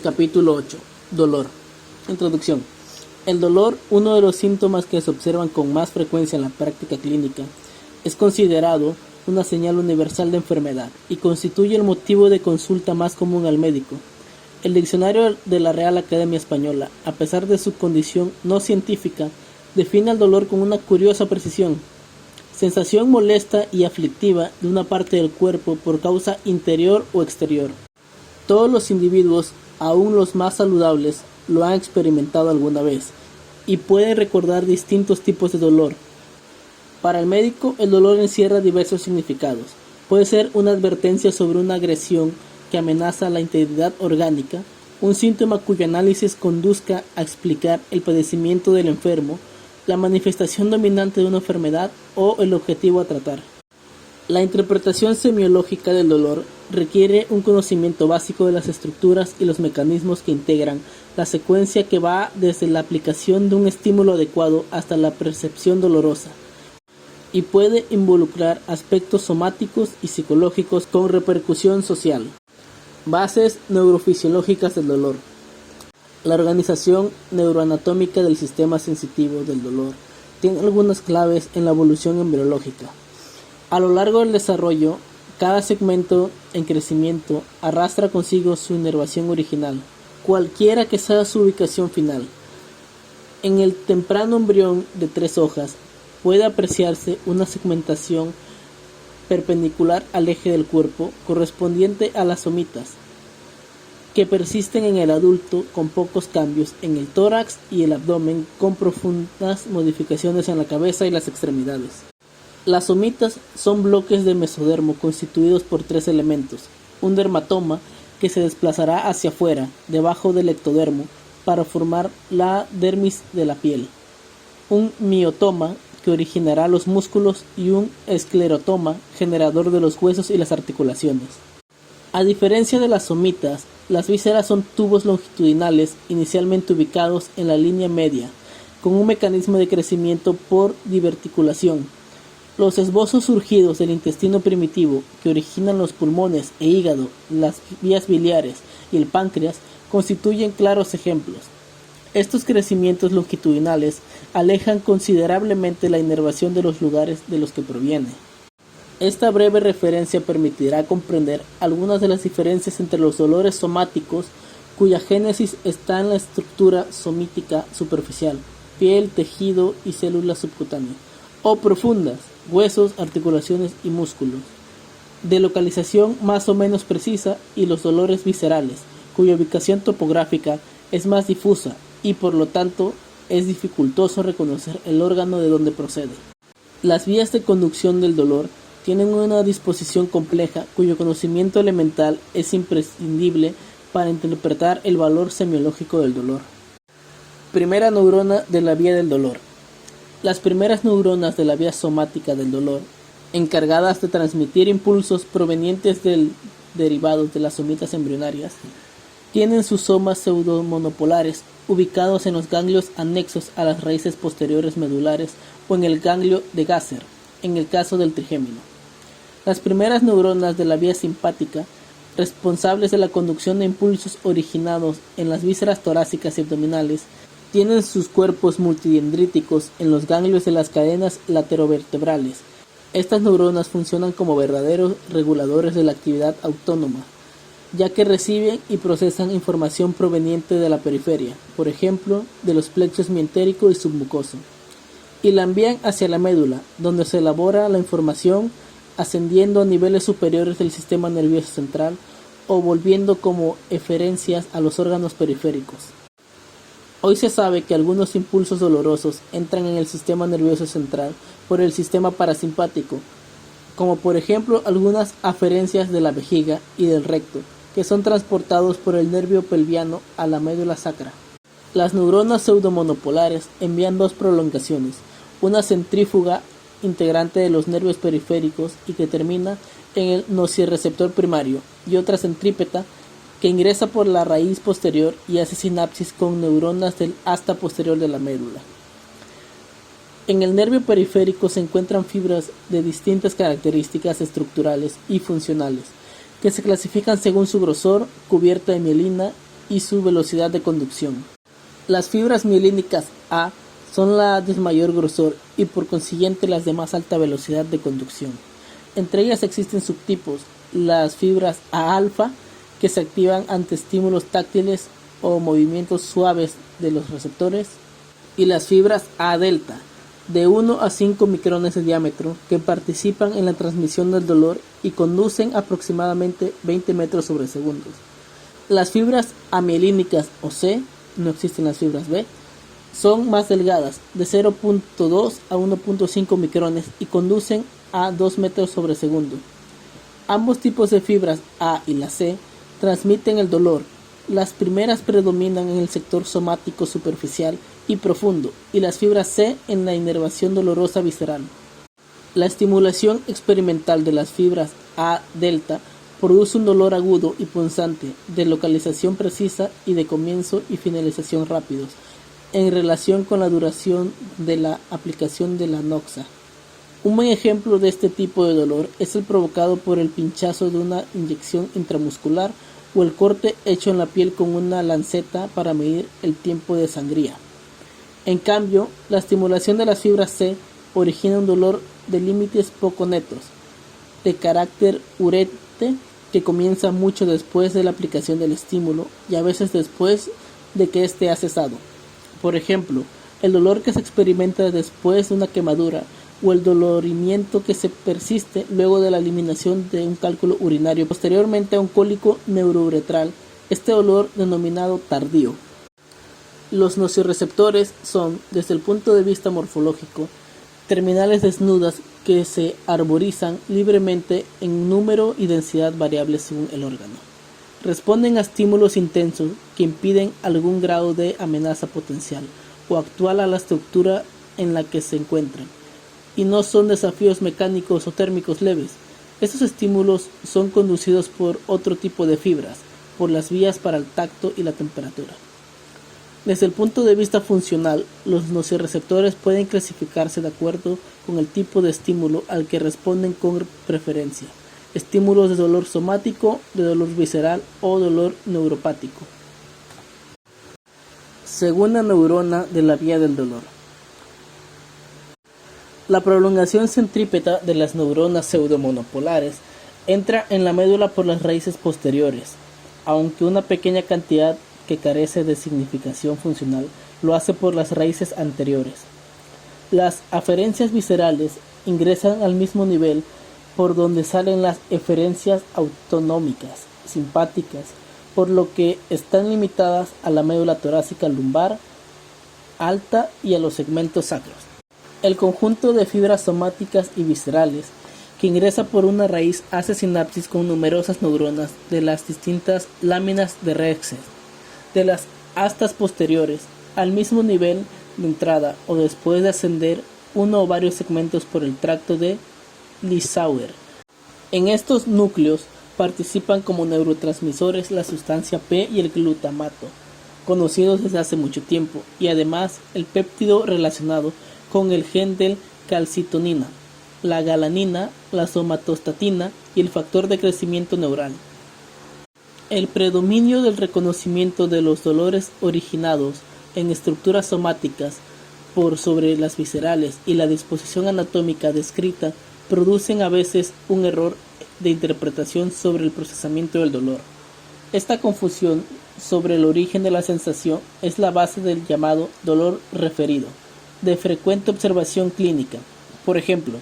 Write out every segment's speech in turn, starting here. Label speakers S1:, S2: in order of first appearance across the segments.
S1: Capítulo 8. Dolor. Introducción. El dolor, uno de los síntomas que se observan con más frecuencia en la práctica clínica, es considerado una señal universal de enfermedad y constituye el motivo de consulta más común al médico. El diccionario de la Real Academia Española, a pesar de su condición no científica, define el dolor con una curiosa precisión: sensación molesta y aflictiva de una parte del cuerpo por causa interior o exterior. Todos los individuos, aun los más saludables, lo han experimentado alguna vez y pueden recordar distintos tipos de dolor. Para el médico, el dolor encierra diversos significados. Puede ser una advertencia sobre una agresión que amenaza la integridad orgánica, un síntoma cuyo análisis conduzca a explicar el padecimiento del enfermo, la manifestación dominante de una enfermedad o el objetivo a tratar. La interpretación semiológica del dolor requiere un conocimiento básico de las estructuras y los mecanismos que integran la secuencia que va desde la aplicación de un estímulo adecuado hasta la percepción dolorosa, y puede involucrar aspectos somáticos y psicológicos con repercusión social. Bases neurofisiológicas del dolor. La organización neuroanatómica del sistema sensitivo del dolor tiene algunas claves en la evolución embriológica. A lo largo del desarrollo, cada segmento en crecimiento arrastra consigo su inervación original, cualquiera que sea su ubicación final. En el temprano embrión de 3 hojas puede apreciarse una segmentación perpendicular al eje del cuerpo correspondiente a las somitas, que persisten en el adulto con pocos cambios en el tórax y el abdomen, con profundas modificaciones en la cabeza y las extremidades. Las somitas son bloques de mesodermo constituidos por 3 elementos: un dermatoma, que se desplazará hacia afuera, debajo del ectodermo, para formar la dermis de la piel; un miotoma, que originará los músculos; y un esclerotoma, generador de los huesos y las articulaciones. A diferencia de las somitas, las vísceras son tubos longitudinales inicialmente ubicados en la línea media, con un mecanismo de crecimiento por diverticulación. Los esbozos surgidos del intestino primitivo, que originan los pulmones e hígado, las vías biliares y el páncreas, constituyen claros ejemplos. Estos crecimientos longitudinales alejan considerablemente la inervación de los lugares de los que proviene. Esta breve referencia permitirá comprender algunas de las diferencias entre los dolores somáticos, cuya génesis está en la estructura somítica superficial, piel, tejido y células subcutáneas, o profundas, huesos, articulaciones y músculos, de localización más o menos precisa, y los dolores viscerales, cuya ubicación topográfica es más difusa y por lo tanto es dificultoso reconocer el órgano de donde procede. Las vías de conducción del dolor tienen una disposición compleja cuyo conocimiento elemental es imprescindible para interpretar el valor semiológico del dolor. Primera neurona de la vía del dolor. Las primeras neuronas de la vía somática del dolor, encargadas de transmitir impulsos provenientes derivados de las somitas embrionarias, tienen sus somas pseudomonopolares ubicados en los ganglios anexos a las raíces posteriores medulares o en el ganglio de Gasser, en el caso del trigémino. Las primeras neuronas de la vía simpática, responsables de la conducción de impulsos originados en las vísceras torácicas y abdominales, tienen sus cuerpos multidendríticos en los ganglios de las cadenas laterovertebrales. Estas neuronas funcionan como verdaderos reguladores de la actividad autónoma, ya que reciben y procesan información proveniente de la periferia, por ejemplo, de los plexos mientérico y submucoso, y la envían hacia la médula, donde se elabora la información ascendiendo a niveles superiores del sistema nervioso central o volviendo como eferencias a los órganos periféricos. Hoy se sabe que algunos impulsos dolorosos entran en el sistema nervioso central por el sistema parasimpático, como por ejemplo algunas aferencias de la vejiga y del recto, que son transportados por el nervio pelviano a la médula sacra. Las neuronas pseudomonopolares envían 2 prolongaciones: una centrífuga integrante de los nervios periféricos y que termina en el nociceptor primario, y otra centrípeta que ingresa por la raíz posterior y hace sinapsis con neuronas del asta posterior de la médula. En el nervio periférico se encuentran fibras de distintas características estructurales y funcionales, que se clasifican según su grosor, cubierta de mielina y su velocidad de conducción. Las fibras mielínicas A son las de mayor grosor y por consiguiente las de más alta velocidad de conducción. Entre ellas existen subtipos, las fibras A-alfa, que se activan ante estímulos táctiles o movimientos suaves de los receptores, y las fibras A-delta, de 1 a 5 micrones de diámetro, que participan en la transmisión del dolor y conducen aproximadamente 20 metros sobre segundos. Las fibras amielínicas o C, no existen las fibras B, son más delgadas, de 0.2 a 1.5 micrones y conducen a 2 metros sobre segundo. Ambos tipos de fibras A y la C transmiten el dolor. Las primeras predominan en el sector somático superficial y profundo, y las fibras C en la inervación dolorosa visceral. La estimulación experimental de las fibras A-delta produce un dolor agudo y punzante, de localización precisa y de comienzo y finalización rápidos, en relación con la duración de la aplicación de la noxa. Un buen ejemplo de este tipo de dolor es el provocado por el pinchazo de una inyección intramuscular o el corte hecho en la piel con una lanceta para medir el tiempo de sangría. En cambio, la estimulación de las fibras C origina un dolor de límites poco netos, de carácter urente, que comienza mucho después de la aplicación del estímulo y a veces después de que éste ha cesado. Por ejemplo, el dolor que se experimenta después de una quemadura o el dolorimiento que se persiste luego de la eliminación de un cálculo urinario posteriormente a un cólico neurouretral, este dolor denominado tardío. Los nociceptores son, desde el punto de vista morfológico, terminales desnudas que se arborizan libremente en número y densidad variables según el órgano. Responden a estímulos intensos que impiden algún grado de amenaza potencial o actual a la estructura en la que se encuentran, y no son desafíos mecánicos o térmicos leves. Estos estímulos son conducidos por otro tipo de fibras, por las vías para el tacto y la temperatura. Desde el punto de vista funcional, los nociceptores pueden clasificarse de acuerdo con el tipo de estímulo al que responden con preferencia: estímulos de dolor somático, de dolor visceral o dolor neuropático. Segunda neurona de la vía del dolor. La prolongación centrípeta de las neuronas pseudomonopolares entra en la médula por las raíces posteriores, aunque una pequeña cantidad que carece de significación funcional lo hace por las raíces anteriores. Las aferencias viscerales ingresan al mismo nivel por donde salen las eferencias autonómicas simpáticas, por lo que están limitadas a la médula torácica lumbar alta y a los segmentos sacros. El conjunto de fibras somáticas y viscerales que ingresa por una raíz hace sinapsis con numerosas neuronas de las distintas láminas de Rexed, de las astas posteriores, al mismo nivel de entrada o después de ascender uno o varios segmentos por el tracto de Lissauer. En estos núcleos participan como neurotransmisores la sustancia P y el glutamato, conocidos desde hace mucho tiempo, y además el péptido relacionado con el gen de calcitonina, la galanina, la somatostatina y el factor de crecimiento neural. El predominio del reconocimiento de los dolores originados en estructuras somáticas por sobre las viscerales y la disposición anatómica descrita producen a veces un error de interpretación sobre el procesamiento del dolor. Esta confusión sobre el origen de la sensación es la base del llamado dolor referido, de frecuente observación clínica. Por ejemplo,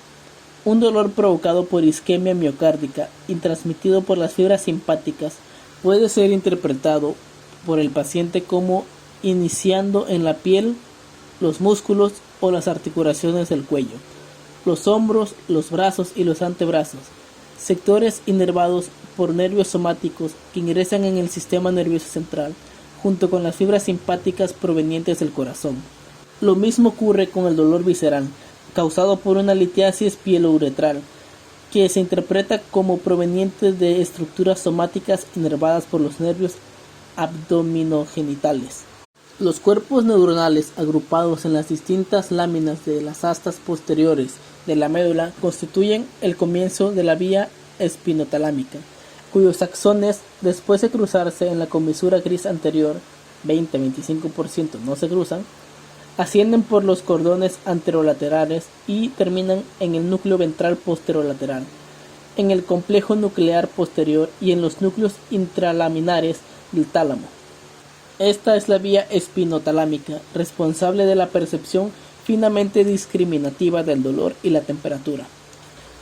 S1: un dolor provocado por isquemia miocárdica y transmitido por las fibras simpáticas puede ser interpretado por el paciente como iniciando en la piel, los músculos o las articulaciones del cuello, los hombros, los brazos y los antebrazos, sectores inervados por nervios somáticos que ingresan en el sistema nervioso central, junto con las fibras simpáticas provenientes del corazón. Lo mismo ocurre con el dolor visceral, causado por una litiasis pielo-uretral, que se interpreta como proveniente de estructuras somáticas inervadas por los nervios abdominogenitales. Los cuerpos neuronales agrupados en las distintas láminas de las astas posteriores de la médula constituyen el comienzo de la vía espinotalámica. cuyos axones, después de cruzarse en la comisura gris anterior, 20-25% no se cruzan, ascienden por los cordones anterolaterales y terminan en el núcleo ventral posterolateral, en el complejo nuclear posterior y en los núcleos intralaminares del tálamo. Esta es la vía espinotalámica, responsable de la percepción finamente discriminativa del dolor y la temperatura.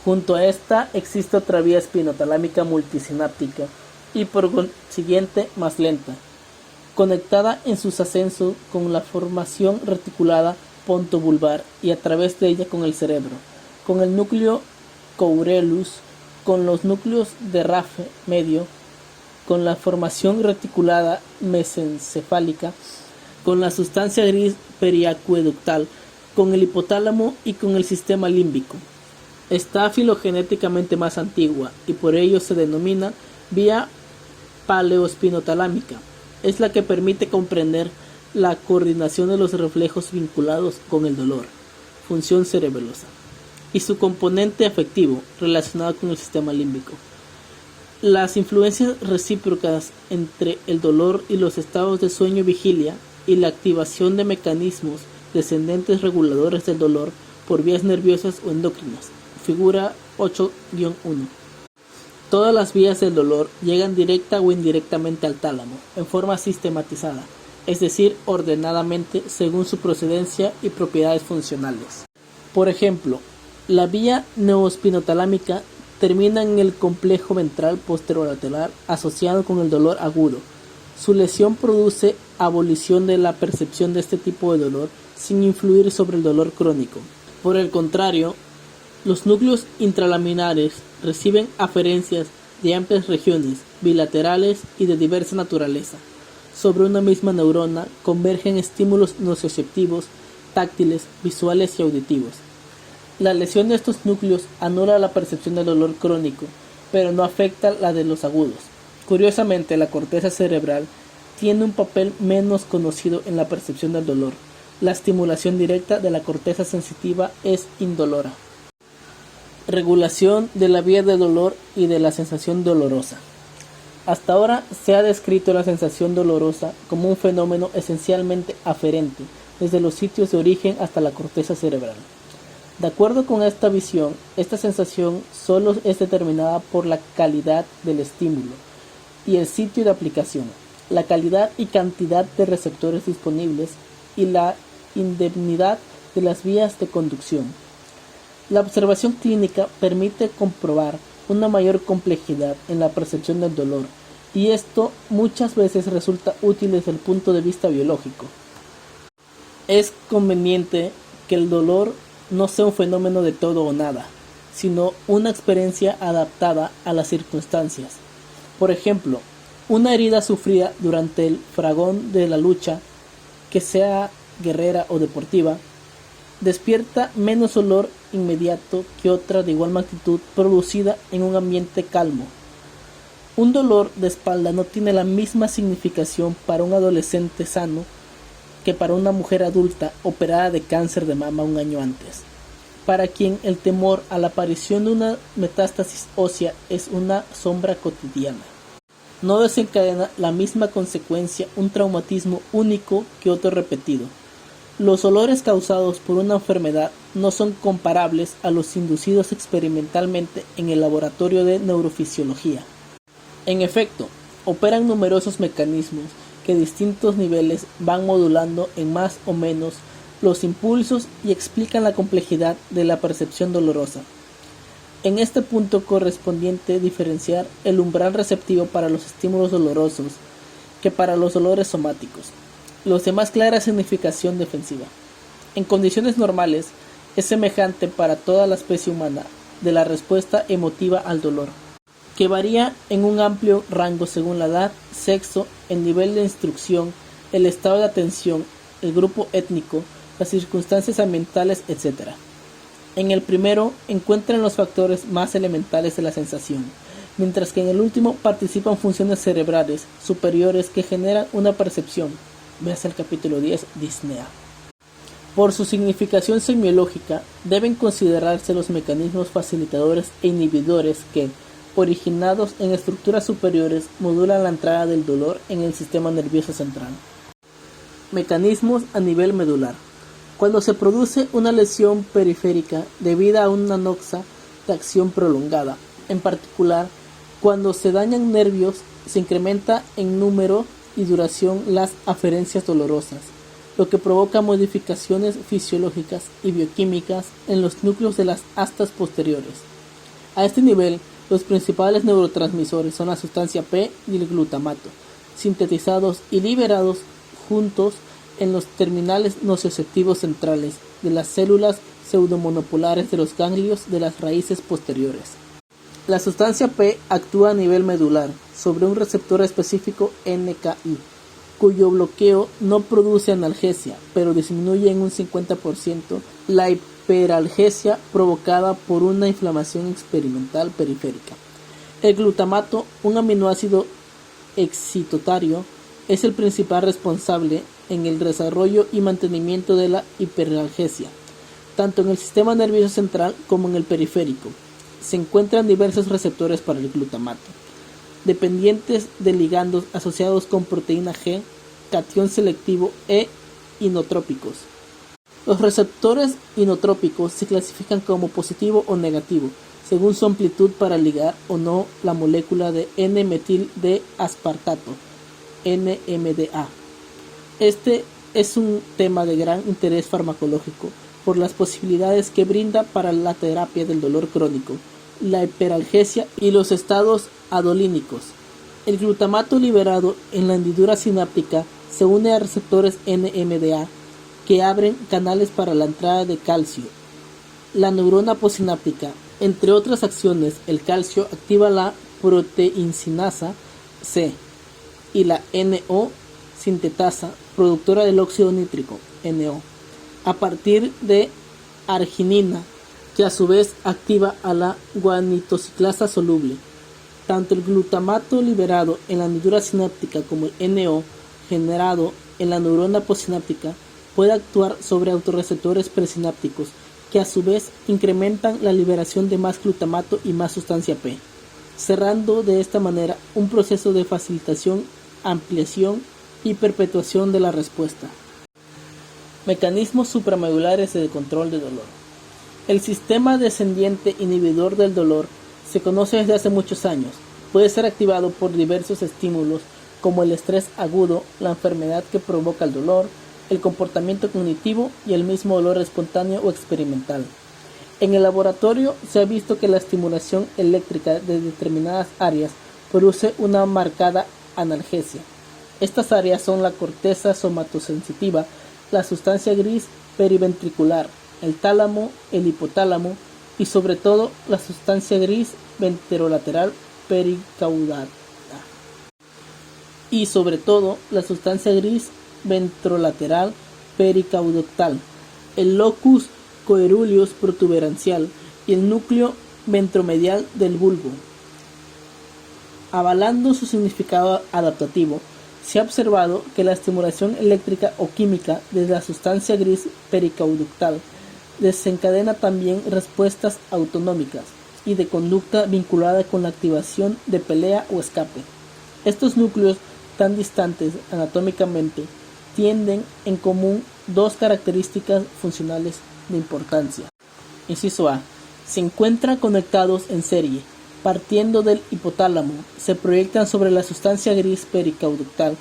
S1: Junto a esta existe otra vía espinotalámica multisináptica y por consiguiente más lenta, conectada en sus ascensos con la formación reticulada pontobulbar y a través de ella con el cerebro, con el núcleo courellus, con los núcleos de Rafe medio, con la formación reticulada mesencefálica, con la sustancia gris periacueductal, con el hipotálamo y con el sistema límbico. Está filogenéticamente más antigua y por ello se denomina vía paleoespinotalámica. Es la que permite comprender la coordinación de los reflejos vinculados con el dolor, función cerebelosa, y su componente afectivo relacionado con el sistema límbico. Las influencias recíprocas entre el dolor y los estados de sueño-vigilia y la activación de mecanismos descendentes reguladores del dolor por vías nerviosas o endocrinas. Figura 8-1. Todas las vías del dolor llegan directa o indirectamente al tálamo, en forma sistematizada, es decir, ordenadamente según su procedencia y propiedades funcionales. Por ejemplo, la vía neoespinotalámica termina en el complejo ventral posterolateral asociado con el dolor agudo. Su lesión produce abolición de la percepción de este tipo de dolor sin influir sobre el dolor crónico. Por el contrario, los núcleos intralaminares reciben aferencias de amplias regiones, bilaterales y de diversa naturaleza. Sobre una misma neurona convergen estímulos nociceptivos, táctiles, visuales y auditivos. La lesión de estos núcleos anula la percepción del dolor crónico, pero no afecta la de los agudos. Curiosamente, la corteza cerebral tiene un papel menos conocido en la percepción del dolor. La estimulación directa de la corteza sensitiva es indolora. Regulación de la vía del dolor y de la sensación dolorosa. Hasta ahora se ha descrito la sensación dolorosa como un fenómeno esencialmente aferente, desde los sitios de origen hasta la corteza cerebral. De acuerdo con esta visión, esta sensación solo es determinada por la calidad del estímulo y el sitio de aplicación, la calidad y cantidad de receptores disponibles y la indemnidad de las vías de conducción. La observación clínica permite comprobar una mayor complejidad en la percepción del dolor, y esto muchas veces resulta útil desde el punto de vista biológico. Es conveniente que el dolor no sea un fenómeno de todo o nada, sino una experiencia adaptada a las circunstancias. Por ejemplo, una herida sufrida durante el fragor de la lucha, que sea guerrera o deportiva, despierta menos dolor inmediato que otra de igual magnitud producida en un ambiente calmo. Un dolor de espalda no tiene la misma significación para un adolescente sano que para una mujer adulta operada de cáncer de mama un año antes, para quien el temor a la aparición de una metástasis ósea es una sombra cotidiana. No desencadena la misma consecuencia un traumatismo único que otro repetido. Los dolores causados por una enfermedad no son comparables a los inducidos experimentalmente en el laboratorio de neurofisiología. En efecto, operan numerosos mecanismos que a distintos niveles van modulando en más o menos los impulsos y explican la complejidad de la percepción dolorosa. En este punto correspondiente diferenciar el umbral receptivo para los estímulos dolorosos que para los dolores somáticos, los de más clara significación defensiva. En condiciones normales es semejante para toda la especie humana de la respuesta emotiva al dolor, que varía en un amplio rango según la edad, sexo, el nivel de instrucción, el estado de atención, el grupo étnico, las circunstancias ambientales, etc. En el primero encuentran los factores más elementales de la sensación, mientras que en el último participan funciones cerebrales superiores que generan una percepción. Veas el capítulo 10, disnea. Por su significación semiológica, deben considerarse los mecanismos facilitadores e inhibidores que, originados en estructuras superiores, modulan la entrada del dolor en el sistema nervioso central. Mecanismos a nivel medular. Cuando se produce una lesión periférica debida a una anoxia de acción prolongada, en particular, cuando se dañan nervios, se incrementa en número y duración las aferencias dolorosas, lo que provoca modificaciones fisiológicas y bioquímicas en los núcleos de las astas posteriores. A este nivel, los principales neurotransmisores son la sustancia P y el glutamato, sintetizados y liberados juntos en los terminales nociceptivos centrales de las células pseudomonopolares de los ganglios de las raíces posteriores. La sustancia P actúa a nivel medular sobre un receptor específico NKI, cuyo bloqueo no produce analgesia, pero disminuye en un 50% la hiperalgesia provocada por una inflamación experimental periférica. El glutamato, un aminoácido excitatorio, es el principal responsable en el desarrollo y mantenimiento de la hiperalgesia, tanto en el sistema nervioso central como en el periférico. Se encuentran diversos receptores para el glutamato, dependientes de ligandos asociados con proteína G, catión selectivo e inotrópicos. Los receptores inotrópicos se clasifican como positivo o negativo, según su amplitud para ligar o no la molécula de N-metil de aspartato, NMDA. Este es un tema de gran interés farmacológico por las posibilidades que brinda para la terapia del dolor crónico, la hiperalgesia y los estados adolínicos. El glutamato liberado en la hendidura sináptica se une a receptores NMDA que abren canales para la entrada de calcio. La neurona posináptica, entre otras acciones, el calcio activa la proteincinasa C y la NO sintetasa, productora del óxido nítrico, NO, a partir de arginina, que a su vez activa a la guanidociclasa soluble. Tanto el glutamato liberado en la hendidura sináptica como el NO generado en la neurona posináptica puede actuar sobre autorreceptores presinápticos, que a su vez incrementan la liberación de más glutamato y más sustancia P, cerrando de esta manera un proceso de facilitación, ampliación y perpetuación de la respuesta. Mecanismos supramedulares de control de dolor. El sistema descendiente inhibidor del dolor se conoce desde hace muchos años. Puede ser activado por diversos estímulos como el estrés agudo, la enfermedad que provoca el dolor, el comportamiento cognitivo y el mismo dolor espontáneo o experimental. En el laboratorio se ha visto que la estimulación eléctrica de determinadas áreas produce una marcada analgesia. Estas áreas son la corteza somatosensitiva, la sustancia gris periventricular, el tálamo, el hipotálamo y sobre todo la sustancia gris ventrolateral pericaudal. Y sobre todo la sustancia gris ventrolateral pericaudoctal, el locus coeruleus protuberancial y el núcleo ventromedial del bulbo. Avalando su significado adaptativo, se ha observado que la estimulación eléctrica o química de la sustancia gris pericaudoctal desencadena también respuestas autonómicas y de conducta vinculada con la activación de pelea o escape. Estos núcleos tan distantes anatómicamente tienen en común dos características funcionales de importancia. Inciso A. Se encuentran conectados en serie. Partiendo del hipotálamo, se proyectan sobre la sustancia gris pericaudoctal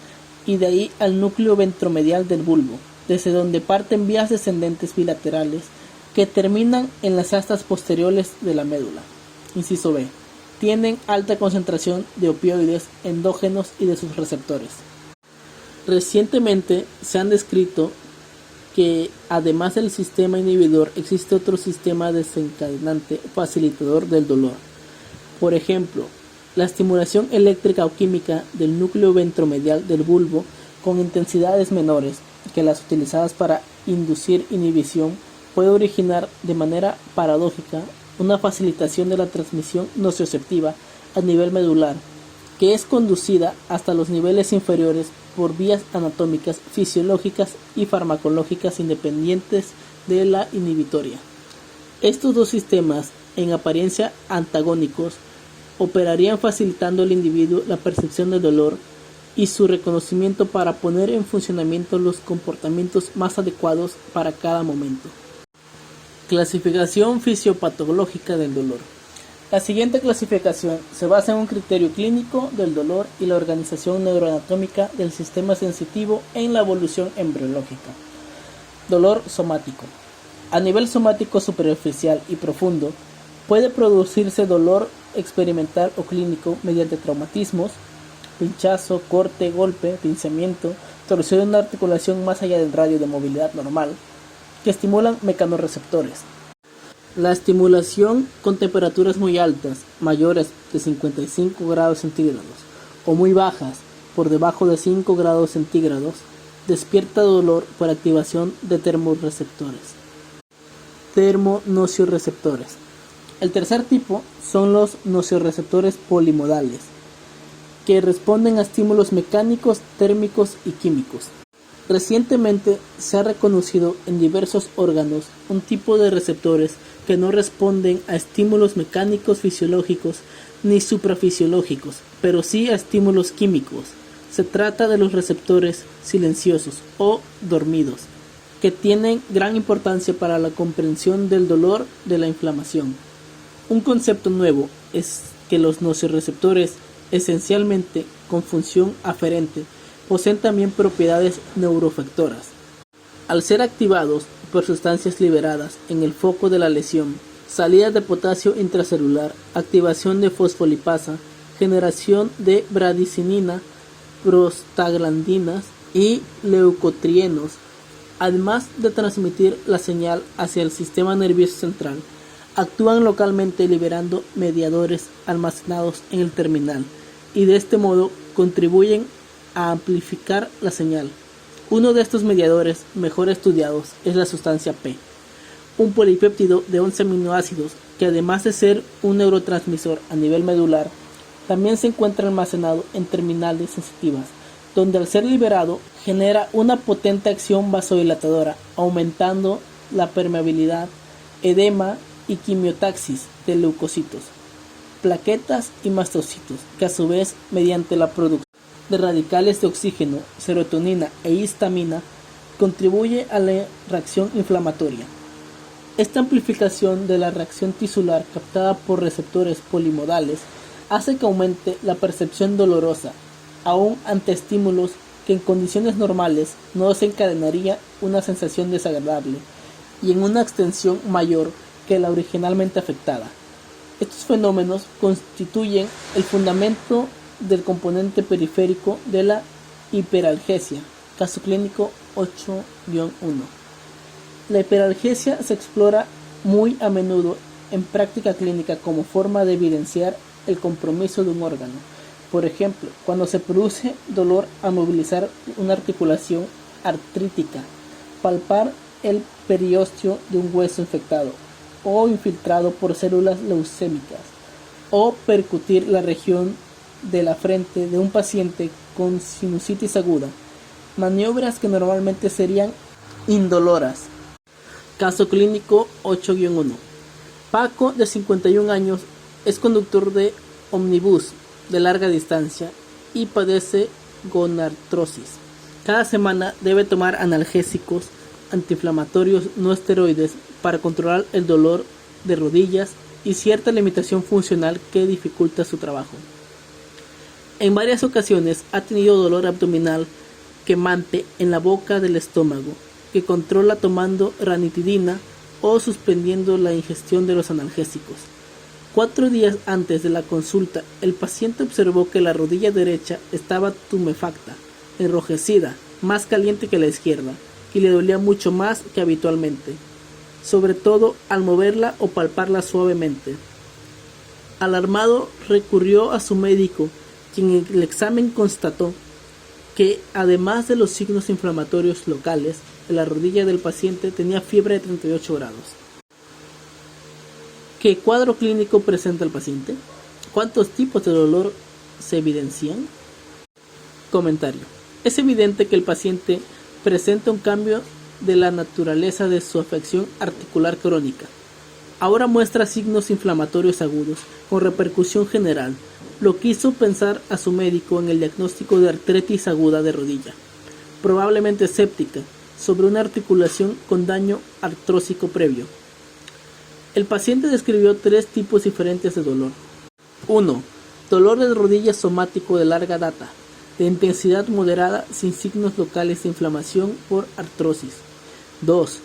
S1: y de ahí al núcleo ventromedial del bulbo, desde donde parten vías descendentes bilaterales que terminan en las astas posteriores de la médula. Inciso B. Tienen alta concentración de opioides endógenos y de sus receptores. Recientemente se han descrito que además del sistema inhibidor existe otro sistema desencadenante facilitador del dolor. Por ejemplo, la estimulación eléctrica o química del núcleo ventromedial del bulbo con intensidades menores que las utilizadas para inducir inhibición puede originar de manera paradójica una facilitación de la transmisión nocioceptiva a nivel medular, que es conducida hasta los niveles inferiores por vías anatómicas, fisiológicas y farmacológicas independientes de la inhibitoria. Estos dos sistemas, en apariencia antagónicos, operarían facilitando al individuo la percepción del dolor y su reconocimiento para poner en funcionamiento los comportamientos más adecuados para cada momento. Clasificación fisiopatológica del dolor. La siguiente clasificación se basa en un criterio clínico del dolor y la organización neuroanatómica del sistema sensitivo en la evolución embriológica. Dolor somático. A nivel somático superficial y profundo, puede producirse dolor experimental o clínico mediante traumatismos, pinchazo, corte, golpe, pinzamiento, torsión de una articulación más allá del radio de movilidad normal, que estimulan mecanorreceptores. La estimulación con temperaturas muy altas, mayores de 55 grados centígrados, o muy bajas, por debajo de 5 grados centígrados, despierta dolor por activación de termorreceptores. Termonocioreceptores. El tercer tipo son los nocioreceptores polimodales, que responden a estímulos mecánicos, térmicos y químicos. Recientemente se ha reconocido en diversos órganos un tipo de receptores que no responden a estímulos mecánicos fisiológicos ni suprafisiológicos, pero sí a estímulos químicos. Se trata de los receptores silenciosos o dormidos, que tienen gran importancia para la comprensión del dolor de la inflamación. Un concepto nuevo es que los nocioreceptores, esencialmente con función aferente, poseen también propiedades neurofactoras. Al ser activados por sustancias liberadas en el foco de la lesión, salida de potasio intracelular, activación de fosfolipasa, generación de bradicinina, prostaglandinas y leucotrienos, además de transmitir la señal hacia el sistema nervioso central, actúan localmente liberando mediadores almacenados en el terminal y de este modo contribuyen a amplificar la señal. Uno de estos mediadores mejor estudiados es la sustancia P, un polipéptido de 11 aminoácidos que además de ser un neurotransmisor a nivel medular, también se encuentra almacenado en terminales sensitivas, donde al ser liberado genera una potente acción vasodilatadora, aumentando la permeabilidad, edema y quimiotaxis de leucocitos, plaquetas y mastocitos, que a su vez, mediante la producción de radicales de oxígeno, serotonina e histamina, contribuye a la reacción inflamatoria. Esta amplificación de la reacción tisular captada por receptores polimodales hace que aumente la percepción dolorosa, aún ante estímulos que en condiciones normales no desencadenaría una sensación desagradable y en una extensión mayor que la originalmente afectada. Estos fenómenos constituyen el fundamento del componente periférico de la hiperalgesia, caso clínico 8-1. La hiperalgesia se explora muy a menudo en práctica clínica como forma de evidenciar el compromiso de un órgano. Por ejemplo, cuando se produce dolor al movilizar una articulación artrítica, palpar el periósteo de un hueso infectado o infiltrado por células leucémicas, o percutir la región de la frente de un paciente con sinusitis aguda, maniobras que normalmente serían indoloras. Caso clínico 8-1. Paco, de 51 años, es conductor de ómnibus de larga distancia y padece gonartrosis. Cada semana debe tomar analgésicos antiinflamatorios no esteroides para controlar el dolor de rodillas y cierta limitación funcional que dificulta su trabajo. En varias ocasiones ha tenido dolor abdominal quemante en la boca del estómago, que controla tomando ranitidina o suspendiendo la ingestión de los analgésicos. 4 días antes de la consulta, el paciente observó que la rodilla derecha estaba tumefacta, enrojecida, más caliente que la izquierda, y le dolía mucho más que habitualmente, sobre todo al moverla o palparla suavemente. Alarmado, recurrió a su médico, quien en el examen constató que, además de los signos inflamatorios locales, en la rodilla del paciente tenía fiebre de 38 grados. ¿Qué cuadro clínico presenta el paciente? ¿Cuántos tipos de dolor se evidencian? Comentario. Es evidente que el paciente presenta un cambio de la naturaleza de su afección articular crónica. Ahora muestra signos inflamatorios agudos, con repercusión general, lo que hizo pensar a su médico en el diagnóstico de artritis aguda de rodilla, probablemente séptica, sobre una articulación con daño artrósico previo. El paciente describió 3 tipos diferentes de dolor. 1. Dolor de rodilla somático de larga data, de intensidad moderada sin signos locales de inflamación por artrosis. 2.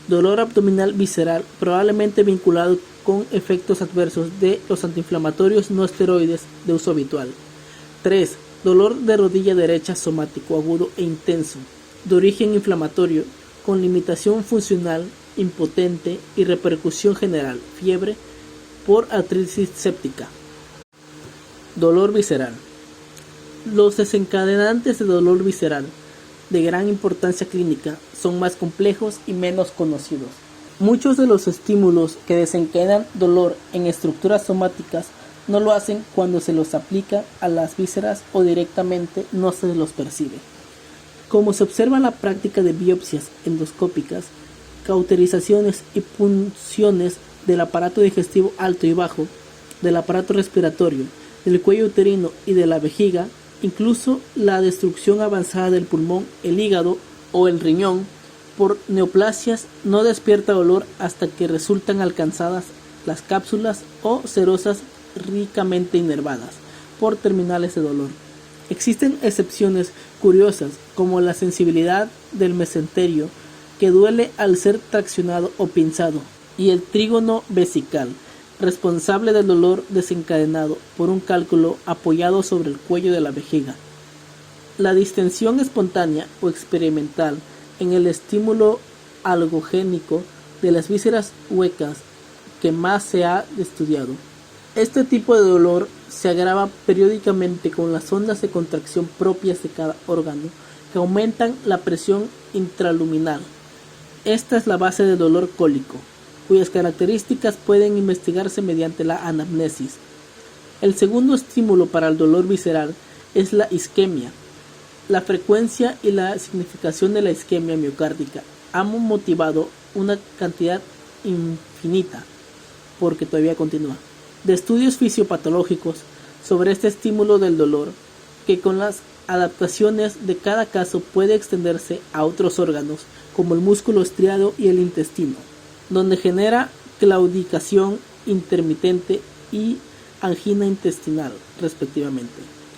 S1: Dolor abdominal visceral, probablemente vinculado con efectos adversos de los antiinflamatorios no esteroides de uso habitual. 3. Dolor de rodilla derecha somático agudo e intenso, de origen inflamatorio, con limitación funcional, impotente y repercusión general, fiebre, por artritis séptica. Dolor visceral. Los desencadenantes de dolor visceral, de gran importancia clínica, son más complejos y menos conocidos. Muchos de los estímulos que desencadenan dolor en estructuras somáticas no lo hacen cuando se los aplica a las vísceras o directamente no se los percibe. Como se observa en la práctica de biopsias endoscópicas, cauterizaciones y punciones del aparato digestivo alto y bajo, del aparato respiratorio, del cuello uterino y de la vejiga, incluso la destrucción avanzada del pulmón, el hígado o el riñón por neoplasias no despierta dolor hasta que resultan alcanzadas las cápsulas o serosas ricamente inervadas por terminales de dolor. Existen excepciones curiosas como la sensibilidad del mesenterio que duele al ser traccionado o pinzado y el trígono vesical, responsable del dolor desencadenado por un cálculo apoyado sobre el cuello de la vejiga. La distensión espontánea o experimental en el estímulo algogénico de las vísceras huecas que más se ha estudiado. Este tipo de dolor se agrava periódicamente con las ondas de contracción propias de cada órgano que aumentan la presión intraluminal. Esta es la base del dolor cólico, cuyas características pueden investigarse mediante la anamnesis. El segundo estímulo para el dolor visceral es la isquemia. La frecuencia y la significación de la isquemia miocárdica han motivado una cantidad infinita, porque todavía continúa, de estudios fisiopatológicos sobre este estímulo del dolor, que con las adaptaciones de cada caso puede extenderse a otros órganos, como el músculo estriado y el intestino, donde genera claudicación intermitente y angina intestinal, respectivamente.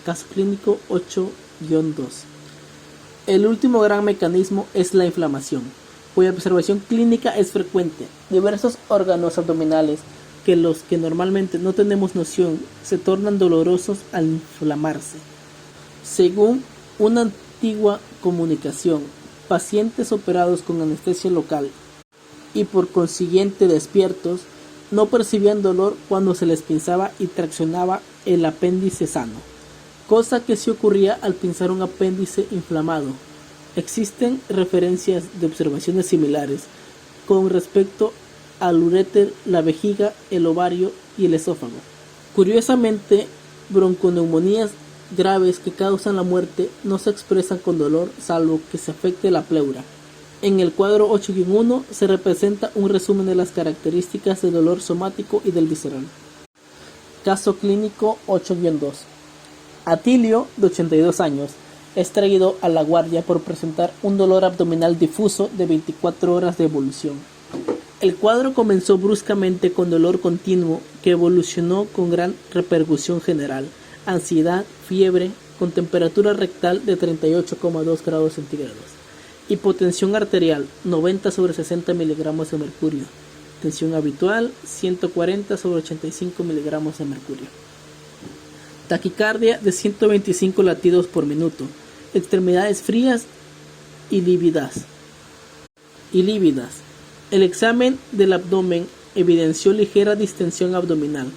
S1: Caso clínico 8-2. El último gran mecanismo es la inflamación, cuya observación clínica es frecuente. Diversos órganos abdominales, que los que normalmente no tenemos noción, se tornan dolorosos al inflamarse. Según una antigua comunicación, pacientes operados con anestesia local y por consiguiente despiertos no percibían dolor cuando se les pinzaba y traccionaba el apéndice sano, cosa que sí ocurría al pinzar un apéndice inflamado. Existen referencias de observaciones similares con respecto al uréter, la vejiga, el ovario y el esófago. Curiosamente, bronconeumonías graves que causan la muerte no se expresan con dolor salvo que se afecte la pleura. En el cuadro 8-1 se representa un resumen de las características del dolor somático y del visceral. Caso clínico 8-2. Atilio, de 82 años, es traído a la guardia por presentar un dolor abdominal difuso de 24 horas de evolución. El cuadro comenzó bruscamente con dolor continuo que evolucionó con gran repercusión general, ansiedad, fiebre, con temperatura rectal de 38,2 grados centígrados, hipotensión arterial 90/60 miligramos de mercurio, tensión habitual 140/85 miligramos de mercurio, taquicardia de 125 latidos por minuto, extremidades frías y lívidas. El examen del abdomen evidenció ligera distensión abdominal,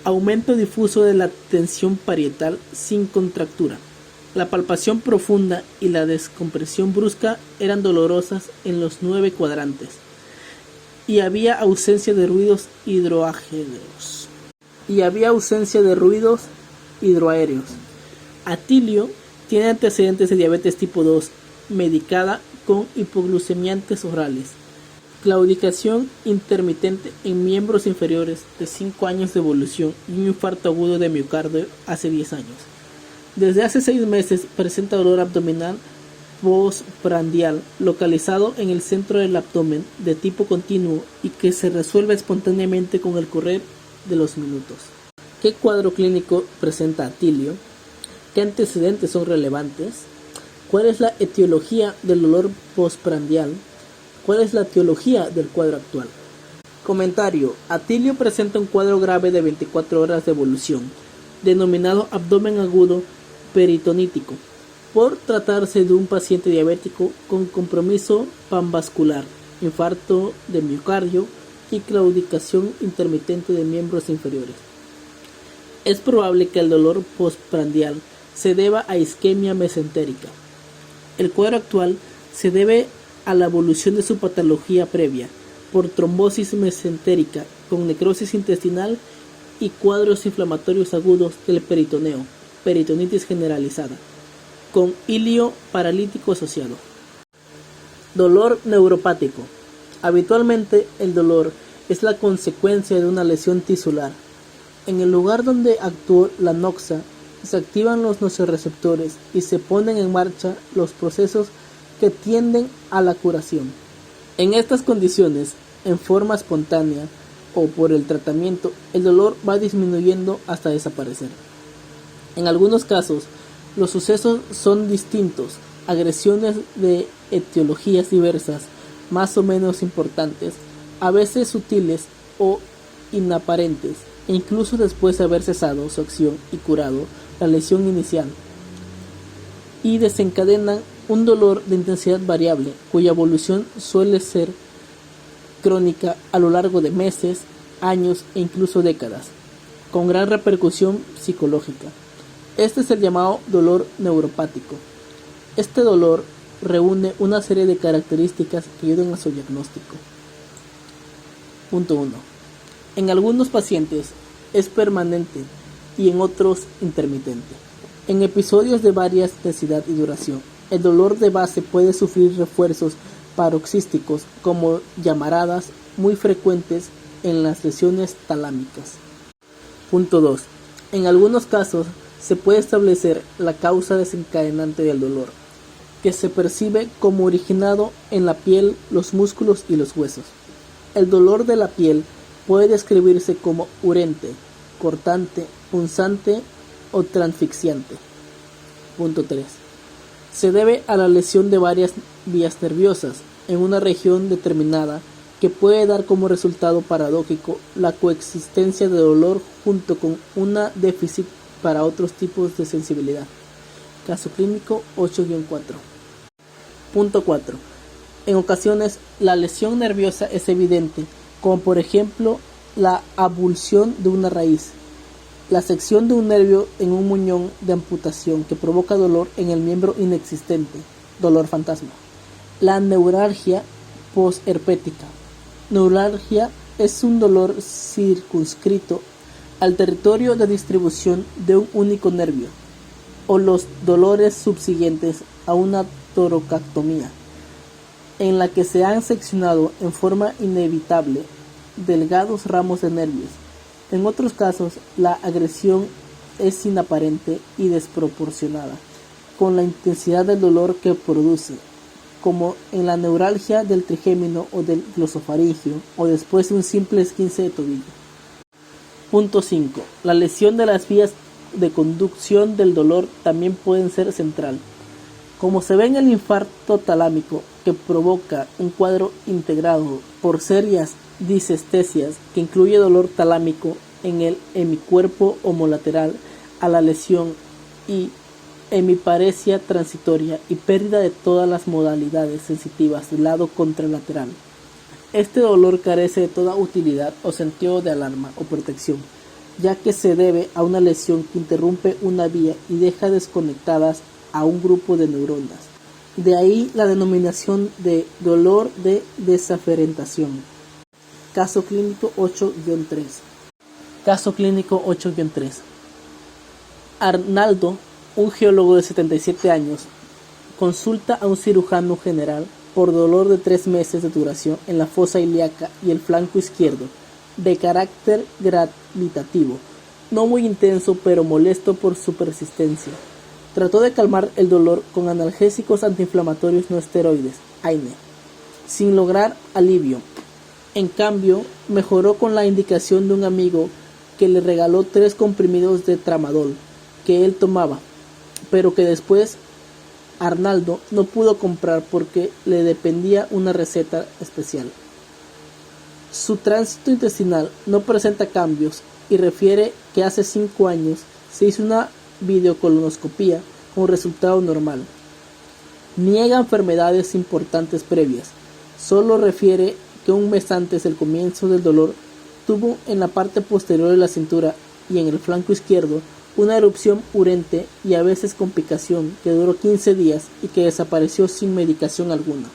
S1: aumento difuso de la tensión parietal sin contractura. La palpación profunda y la descompresión brusca eran dolorosas en los 9 cuadrantes y había ausencia de ruidos hidroaéreos. Atilio tiene antecedentes de diabetes tipo 2 medicada con hipoglucemiantes orales. Claudicación intermitente en miembros inferiores de 5 años de evolución y un infarto agudo de miocardio hace 10 años. Desde hace 6 meses presenta dolor abdominal postprandial localizado en el centro del abdomen de tipo continuo y que se resuelve espontáneamente con el correr de los minutos. ¿Qué cuadro clínico presenta Atilio? ¿Qué antecedentes son relevantes? ¿Cuál es la etiología del dolor postprandial? ¿Cuál es la etiología del cuadro actual? Comentario. Atilio presenta un cuadro grave de 24 horas de evolución, denominado abdomen agudo peritonítico, por tratarse de un paciente diabético con compromiso panvascular, infarto de miocardio y claudicación intermitente de miembros inferiores. Es probable que el dolor postprandial se deba a isquemia mesentérica. El cuadro actual se debe a la evolución de su patología previa, por trombosis mesentérica con necrosis intestinal y cuadros inflamatorios agudos del peritoneo, peritonitis generalizada, con hilio paralítico asociado. Dolor neuropático. Habitualmente el dolor es la consecuencia de una lesión tisular. En el lugar donde actuó la noxa, se activan los nociceptores y se ponen en marcha los procesos que tienden a la curación. En estas condiciones, en forma espontánea o por el tratamiento, el dolor va disminuyendo hasta desaparecer. En algunos casos, los sucesos son distintos, agresiones de etiologías diversas, más o menos importantes, a veces sutiles o inaparentes, e incluso después de haber cesado su acción y curado la lesión inicial, y desencadenan un dolor de intensidad variable, cuya evolución suele ser crónica a lo largo de meses, años e incluso décadas, con gran repercusión psicológica. Este es el llamado dolor neuropático. Este dolor reúne una serie de características que ayudan a su diagnóstico. Punto 1. En algunos pacientes es permanente y en otros intermitente. En episodios de varias intensidad y duración, el dolor de base puede sufrir refuerzos paroxísticos como llamaradas muy frecuentes en las lesiones talámicas. Punto 2. En algunos casos se puede establecer la causa desencadenante del dolor, que se percibe como originado en la piel, los músculos y los huesos. El dolor de la piel puede describirse como urente, cortante, punzante o transfixiante. Punto 3. Se debe a la lesión de varias vías nerviosas en una región determinada que puede dar como resultado paradójico la coexistencia de dolor junto con una déficit para otros tipos de sensibilidad. Caso clínico 8-4. Punto 4. En ocasiones la lesión nerviosa es evidente, como por ejemplo la abulsión de una raíz, la sección de un nervio en un muñón de amputación que provoca dolor en el miembro inexistente, dolor fantasma. La neuralgia posherpética. Neuralgia es un dolor circunscrito al territorio de distribución de un único nervio, o los dolores subsiguientes a una toracoctomía, en la que se han seccionado en forma inevitable delgados ramos de nervios. En otros casos, la agresión es inaparente y desproporcionada con la intensidad del dolor que produce, como en la neuralgia del trigémino o del glosofaringio, o después de un simple esguince de tobillo. Punto 5. La lesión de las vías de conducción del dolor también pueden ser central. Como se ve en el infarto talámico, que provoca un cuadro integrado por serias disestesias que incluye dolor talámico en el hemicuerpo homolateral a la lesión y hemiparesia transitoria y pérdida de todas las modalidades sensitivas del lado contralateral. Este dolor carece de toda utilidad o sentido de alarma o protección, ya que se debe a una lesión que interrumpe una vía y deja desconectadas a un grupo de neuronas. De ahí la denominación de dolor de desaferentación. Caso clínico 8-3. Caso clínico 8-3. Arnaldo, un geólogo de 77 años, consulta a un cirujano general por dolor de 3 meses de duración en la fosa ilíaca y el flanco izquierdo, de carácter gravitativo, no muy intenso pero molesto por su persistencia. Trató de calmar el dolor con analgésicos antiinflamatorios no esteroides, AINE, sin lograr alivio. En cambio, mejoró con la indicación de un amigo que le regaló 3 comprimidos de tramadol que él tomaba, pero que después Arnaldo no pudo comprar porque le dependía una receta especial. Su tránsito intestinal no presenta cambios y refiere que hace 5 años se hizo una videocolonoscopía con resultado normal. Niega enfermedades importantes previas, solo refiere que un mes antes del comienzo del dolor tuvo en la parte posterior de la cintura y en el flanco izquierdo una erupción urente y a veces con picación que duró 15 días y que desapareció sin medicación alguna.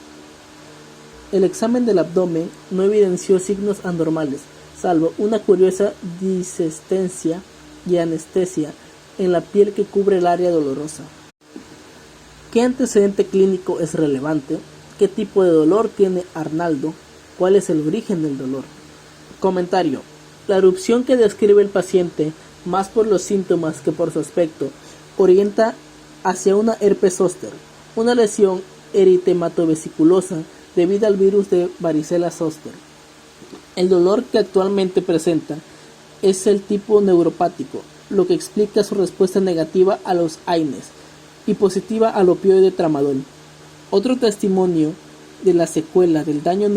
S1: El examen del abdomen no evidenció signos anormales, salvo una curiosa disestencia y anestesia en la piel que cubre el área dolorosa. ¿Qué antecedente clínico es relevante? ¿Qué tipo de dolor tiene Arnaldo? ¿Cuál es el origen del dolor? Comentario. La erupción que describe el paciente, más por los síntomas que por su aspecto, orienta hacia una herpes zóster, una lesión eritematobesiculosa debido al virus de varicela zóster. El dolor que actualmente presenta es el tipo neuropático, lo que explica su respuesta negativa a los AINES y positiva al opioide tramadol. Otro testimonio de la secuela del daño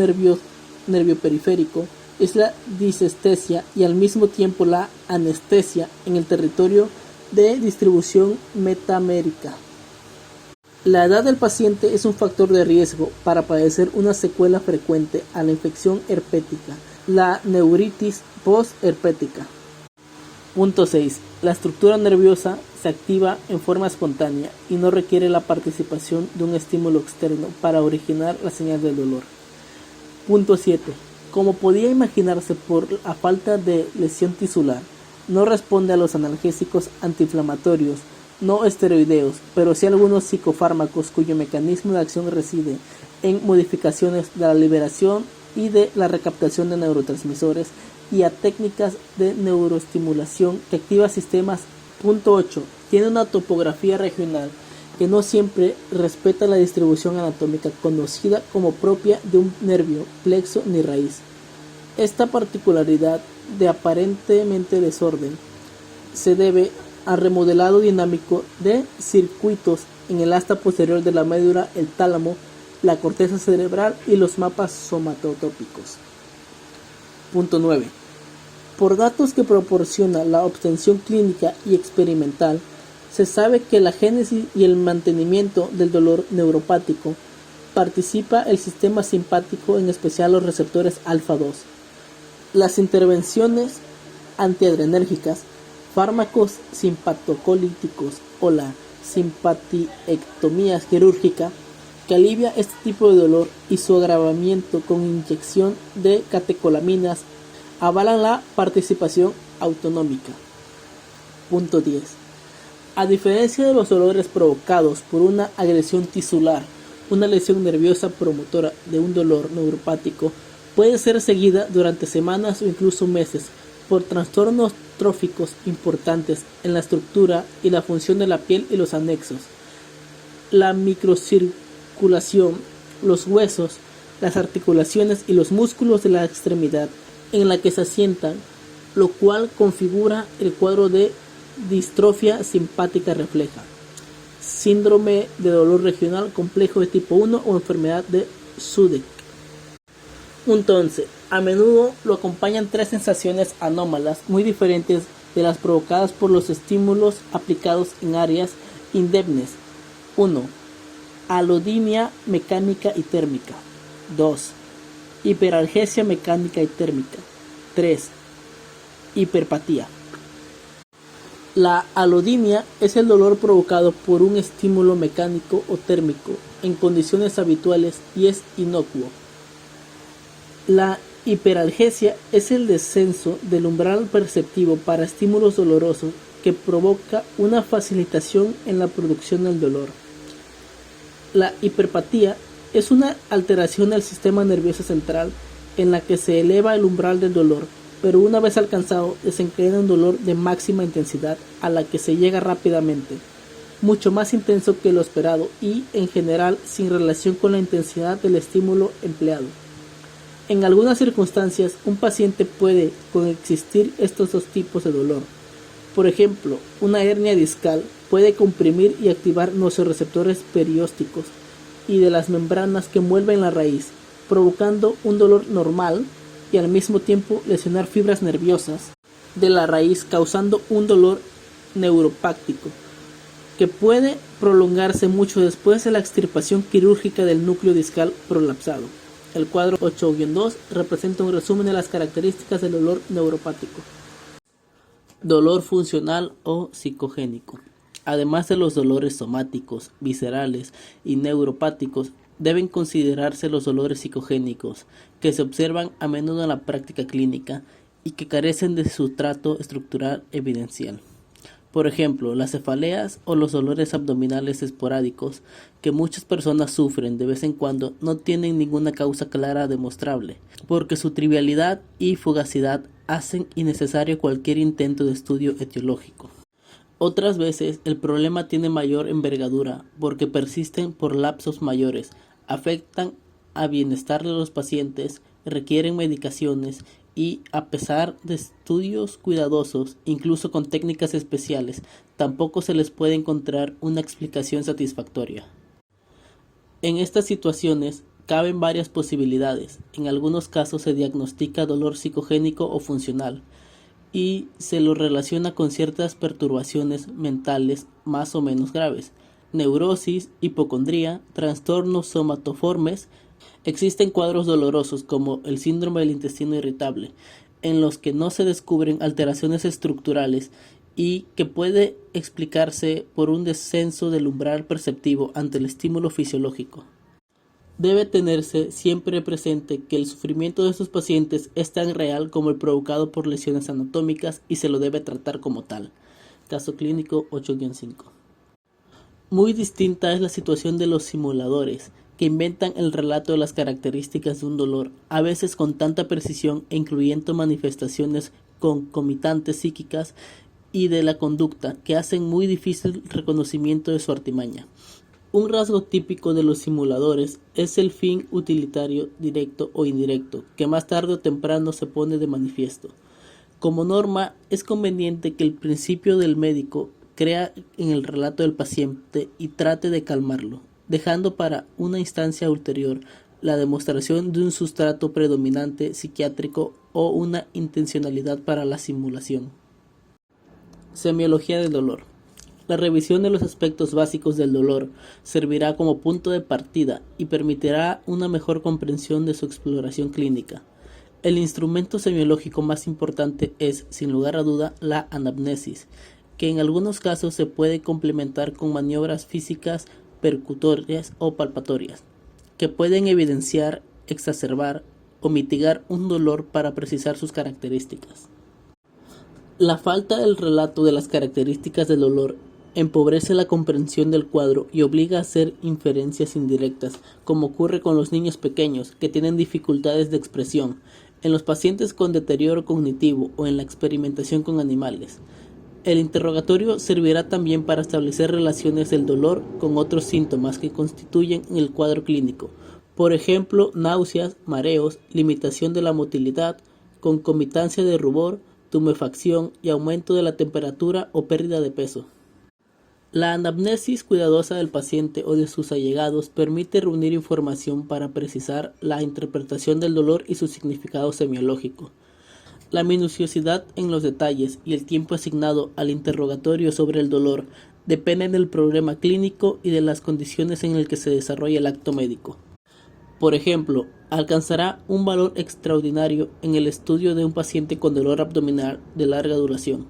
S1: nervioperiférico es la disestesia y al mismo tiempo la anestesia en el territorio de distribución metamérica. La edad del paciente es un factor de riesgo para padecer una secuela frecuente a la infección herpética, la neuritis postherpética. Punto 6. La estructura nerviosa se activa en forma espontánea y no requiere la participación de un estímulo externo para originar la señal del dolor. Punto 7. Como podía imaginarse por la falta de lesión tisular, no responde a los analgésicos antiinflamatorios no esteroideos, pero sí algunos psicofármacos cuyo mecanismo de acción reside en modificaciones de la liberación y de la recaptación de neurotransmisores y a técnicas de neuroestimulación que activa sistemas. Punto 8. Tiene una topografía regional que no siempre respeta la distribución anatómica conocida como propia de un nervio, plexo ni raíz. Esta particularidad de aparentemente desorden se debe al remodelado dinámico de circuitos en el asta posterior de la médula, el tálamo, la corteza cerebral y los mapas somatotópicos. Punto 9. Por datos que proporciona la obtención clínica y experimental, se sabe que la génesis y el mantenimiento del dolor neuropático participa el sistema simpático, en especial los receptores alfa 2. Las intervenciones antiadrenérgicas, fármacos simpatocolíticos o la simpatiectomía quirúrgica que alivia este tipo de dolor y su agravamiento con inyección de catecolaminas avalan la participación autonómica. Punto 10. A diferencia de los dolores provocados por una agresión tisular, una lesión nerviosa promotora de un dolor neuropático puede ser seguida durante semanas o incluso meses por trastornos tróficos importantes en la estructura y la función de la piel y los anexos, la microcirculación, los huesos, las articulaciones y los músculos de la extremidad en la que se asientan, lo cual configura el cuadro de distrofia simpática refleja, síndrome de dolor regional complejo de tipo 1 o enfermedad de Sudeck. Entonces, a menudo lo acompañan 3 sensaciones anómalas muy diferentes de las provocadas por los estímulos aplicados en áreas indemnes. 1. Alodimia mecánica y térmica. 2. Hiperalgesia mecánica y térmica. 3. Hiperpatía. La alodimia es el dolor provocado por un estímulo mecánico o térmico en condiciones habituales y es inocuo. La hiperalgesia es el descenso del umbral perceptivo para estímulos dolorosos que provoca una facilitación en la producción del dolor. La hiperpatía Es una alteración del sistema nervioso central en la que se eleva el umbral del dolor, pero una vez alcanzado desencadena un dolor de máxima intensidad a la que se llega rápidamente, mucho más intenso que lo esperado y, en general, sin relación con la intensidad del estímulo empleado. En algunas circunstancias, un paciente puede coexistir estos dos tipos de dolor. Por ejemplo, una hernia discal puede comprimir y activar nociceptores periósticos y de las membranas que envuelven la raíz, provocando un dolor normal y al mismo tiempo lesionar fibras nerviosas de la raíz, causando un dolor neuropáctico que puede prolongarse mucho después de la extirpación quirúrgica del núcleo discal prolapsado. El cuadro 8-2 representa un resumen de las características del dolor neuropático. Dolor funcional o psicogénico. Además de los dolores somáticos, viscerales y neuropáticos, deben considerarse los dolores psicogénicos, que se observan a menudo en la práctica clínica y que carecen de sustrato estructural evidencial. Por ejemplo, las cefaleas o los dolores abdominales esporádicos que muchas personas sufren de vez en cuando no tienen ninguna causa clara demostrable, porque su trivialidad y fugacidad hacen innecesario cualquier intento de estudio etiológico. Otras veces el problema tiene mayor envergadura porque persisten por lapsos mayores, afectan al bienestar de los pacientes, requieren medicaciones y, a pesar de estudios cuidadosos, incluso con técnicas especiales, tampoco se les puede encontrar una explicación satisfactoria. En estas situaciones caben varias posibilidades. En algunos casos se diagnostica dolor psicogénico o funcional y se lo relaciona con ciertas perturbaciones mentales más o menos graves, neurosis, hipocondría, trastornos somatoformes. Existen cuadros dolorosos como el síndrome del intestino irritable, en los que no se descubren alteraciones estructurales y que puede explicarse por un descenso del umbral perceptivo ante el estímulo fisiológico. Debe tenerse siempre presente que el sufrimiento de estos pacientes es tan real como el provocado por lesiones anatómicas y se lo debe tratar como tal. Caso clínico 8-5. Muy distinta es la situación de los simuladores, que inventan el relato de las características de un dolor, a veces con tanta precisión e incluyendo manifestaciones concomitantes psíquicas y de la conducta que hacen muy difícil el reconocimiento de su artimaña. Un rasgo típico de los simuladores es el fin utilitario directo o indirecto, que más tarde o temprano se pone de manifiesto. Como norma, es conveniente que el principio del médico crea en el relato del paciente y trate de calmarlo, dejando para una instancia ulterior la demostración de un sustrato predominante psiquiátrico o una intencionalidad para la simulación. Semiología del dolor. La revisión de los aspectos básicos del dolor servirá como punto de partida y permitirá una mejor comprensión de su exploración clínica. El instrumento semiológico más importante es, sin lugar a duda, la anamnesis, que en algunos casos se puede complementar con maniobras físicas percutorias o palpatorias, que pueden evidenciar, exacerbar o mitigar un dolor para precisar sus características. La falta del relato de las características del dolor empobrece la comprensión del cuadro y obliga a hacer inferencias indirectas, como ocurre con los niños pequeños que tienen dificultades de expresión, en los pacientes con deterioro cognitivo o en la experimentación con animales. El interrogatorio servirá también para establecer relaciones del dolor con otros síntomas que constituyen el cuadro clínico, por ejemplo, náuseas, mareos, limitación de la motilidad, concomitancia de rubor, tumefacción y aumento de la temperatura o pérdida de peso. La anamnesis cuidadosa del paciente o de sus allegados permite reunir información para precisar la interpretación del dolor y su significado semiológico. La minuciosidad en los detalles y el tiempo asignado al interrogatorio sobre el dolor dependen del problema clínico y de las condiciones en las que se desarrolla el acto médico. Por ejemplo, alcanzará un valor extraordinario en el estudio de un paciente con dolor abdominal de larga duración.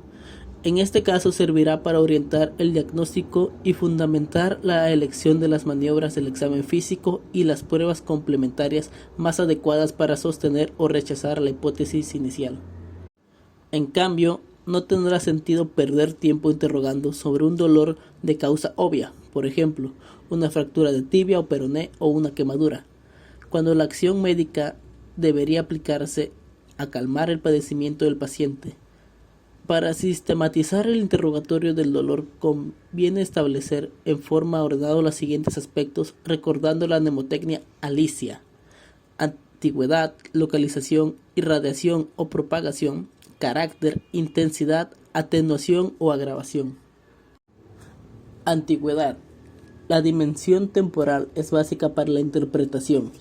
S1: En este caso servirá para orientar el diagnóstico y fundamentar la elección de las maniobras del examen físico y las pruebas complementarias más adecuadas para sostener o rechazar la hipótesis inicial. En cambio, no tendrá sentido perder tiempo interrogando sobre un dolor de causa obvia, por ejemplo, una fractura de tibia o peroné o una quemadura, cuando la acción médica debería aplicarse a calmar el padecimiento del paciente. Para sistematizar el interrogatorio del dolor conviene establecer en forma ordenada los siguientes aspectos, recordando la mnemotecnia Alicia: antigüedad, localización, irradiación o propagación, carácter, intensidad, atenuación o agravación. Antigüedad. La dimensión temporal es básica para la interpretación.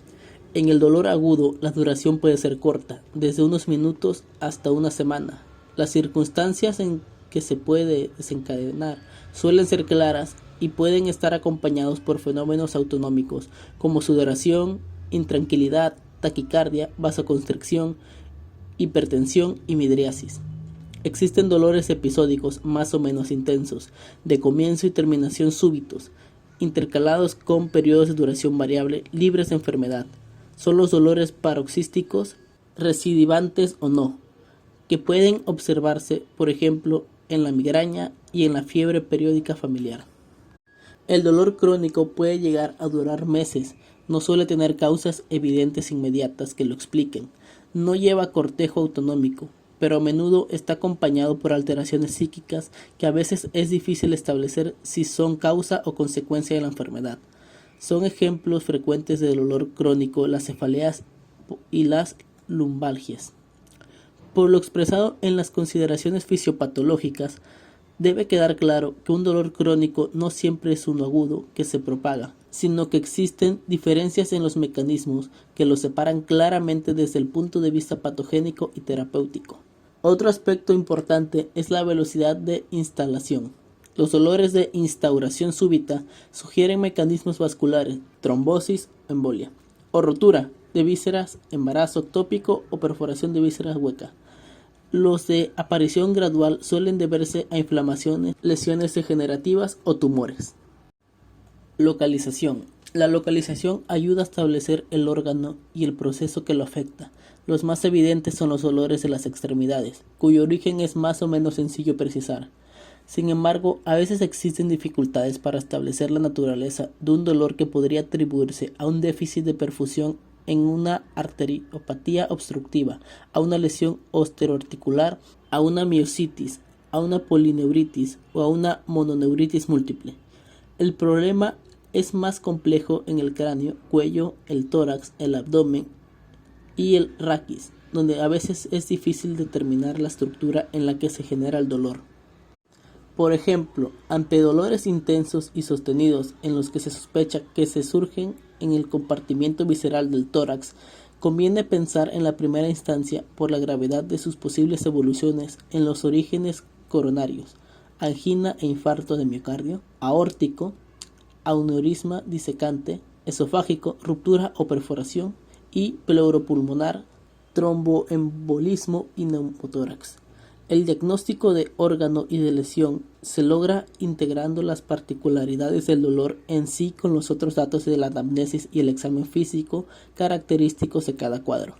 S1: En el dolor agudo, la duración puede ser corta, desde unos minutos hasta una semana. Las circunstancias en que se puede desencadenar suelen ser claras y pueden estar acompañados por fenómenos autonómicos como sudoración, intranquilidad, taquicardia, vasoconstricción, hipertensión y midriasis. Existen dolores episódicos más o menos intensos, de comienzo y terminación súbitos, intercalados con periodos de duración variable, libres de enfermedad. Son los dolores paroxísticos, recidivantes o no, que pueden observarse, por ejemplo, en la migraña y en la fiebre periódica familiar. El dolor crónico puede llegar a durar meses, no suele tener causas evidentes inmediatas que lo expliquen, no lleva cortejo autonómico, pero a menudo está acompañado por alteraciones psíquicas que a veces es difícil establecer si son causa o consecuencia de la enfermedad. Son ejemplos frecuentes de dolor crónico las cefaleas y las lumbalgias. Por lo expresado en las consideraciones fisiopatológicas, debe quedar claro que un dolor crónico no siempre es uno agudo que se propaga, sino que existen diferencias en los mecanismos que los separan claramente desde el punto de vista patogénico y terapéutico. Otro aspecto importante es la velocidad de instalación. Los dolores de instauración súbita sugieren mecanismos vasculares, trombosis, embolia, o rotura de vísceras, embarazo ectópico o perforación de vísceras hueca. Los de aparición gradual suelen deberse a inflamaciones, lesiones degenerativas o tumores. Localización. La localización ayuda a establecer el órgano y el proceso que lo afecta. Los más evidentes son los dolores de las extremidades, cuyo origen es más o menos sencillo precisar. Sin embargo, a veces existen dificultades para establecer la naturaleza de un dolor que podría atribuirse a un déficit de perfusión en una arteriopatía obstructiva, a una lesión osteoarticular, a una miositis, a una polineuritis o a una mononeuritis múltiple. El problema es más complejo en el cráneo, cuello, el tórax, el abdomen y el raquis, donde a veces es difícil determinar la estructura en la que se genera el dolor. Por ejemplo, ante dolores intensos y sostenidos en los que se sospecha que se surgen en el compartimiento visceral del tórax, conviene pensar en la primera instancia por la gravedad de sus posibles evoluciones en los orígenes coronarios, angina e infarto de miocardio, aórtico, aneurisma disecante, esofágico, ruptura o perforación y pleuropulmonar, tromboembolismo y neumotórax. El diagnóstico de órgano y de lesión se logra integrando las particularidades del dolor en sí con los otros datos de la anamnesis y el examen físico característicos de cada cuadro.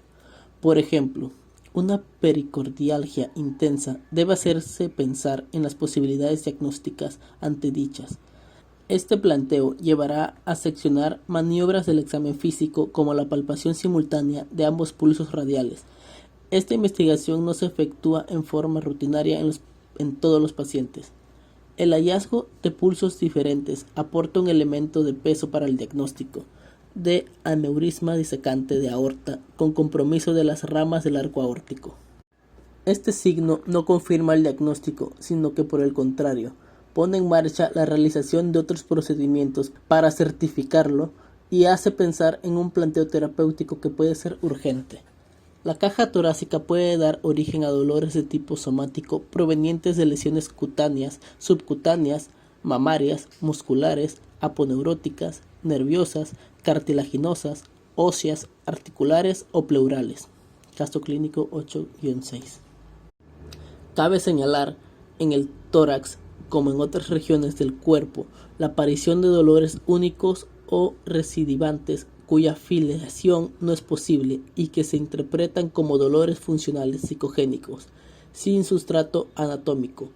S1: Por ejemplo, una pericardialgia intensa debe hacerse pensar en las posibilidades diagnósticas ante dichas. Este planteo llevará a seccionar maniobras del examen físico como la palpación simultánea de ambos pulsos radiales. Esta investigación no se efectúa en forma rutinaria en todos los pacientes. El hallazgo de pulsos diferentes aporta un elemento de peso para el diagnóstico de aneurisma disecante de aorta con compromiso de las ramas del arco aórtico. Este signo no confirma el diagnóstico, sino que por el contrario, pone en marcha la realización de otros procedimientos para certificarlo y hace pensar en un planteo terapéutico que puede ser urgente. La caja torácica puede dar origen a dolores de tipo somático provenientes de lesiones cutáneas, subcutáneas, mamarias, musculares, aponeuróticas, nerviosas, cartilaginosas, óseas, articulares o pleurales. Caso clínico 8-6. Cabe señalar en el tórax, como en otras regiones del cuerpo, la aparición de dolores únicos o recidivantes cuya filiación no es posible y que se interpretan como dolores funcionales psicogénicos. sin sustrato anatómico.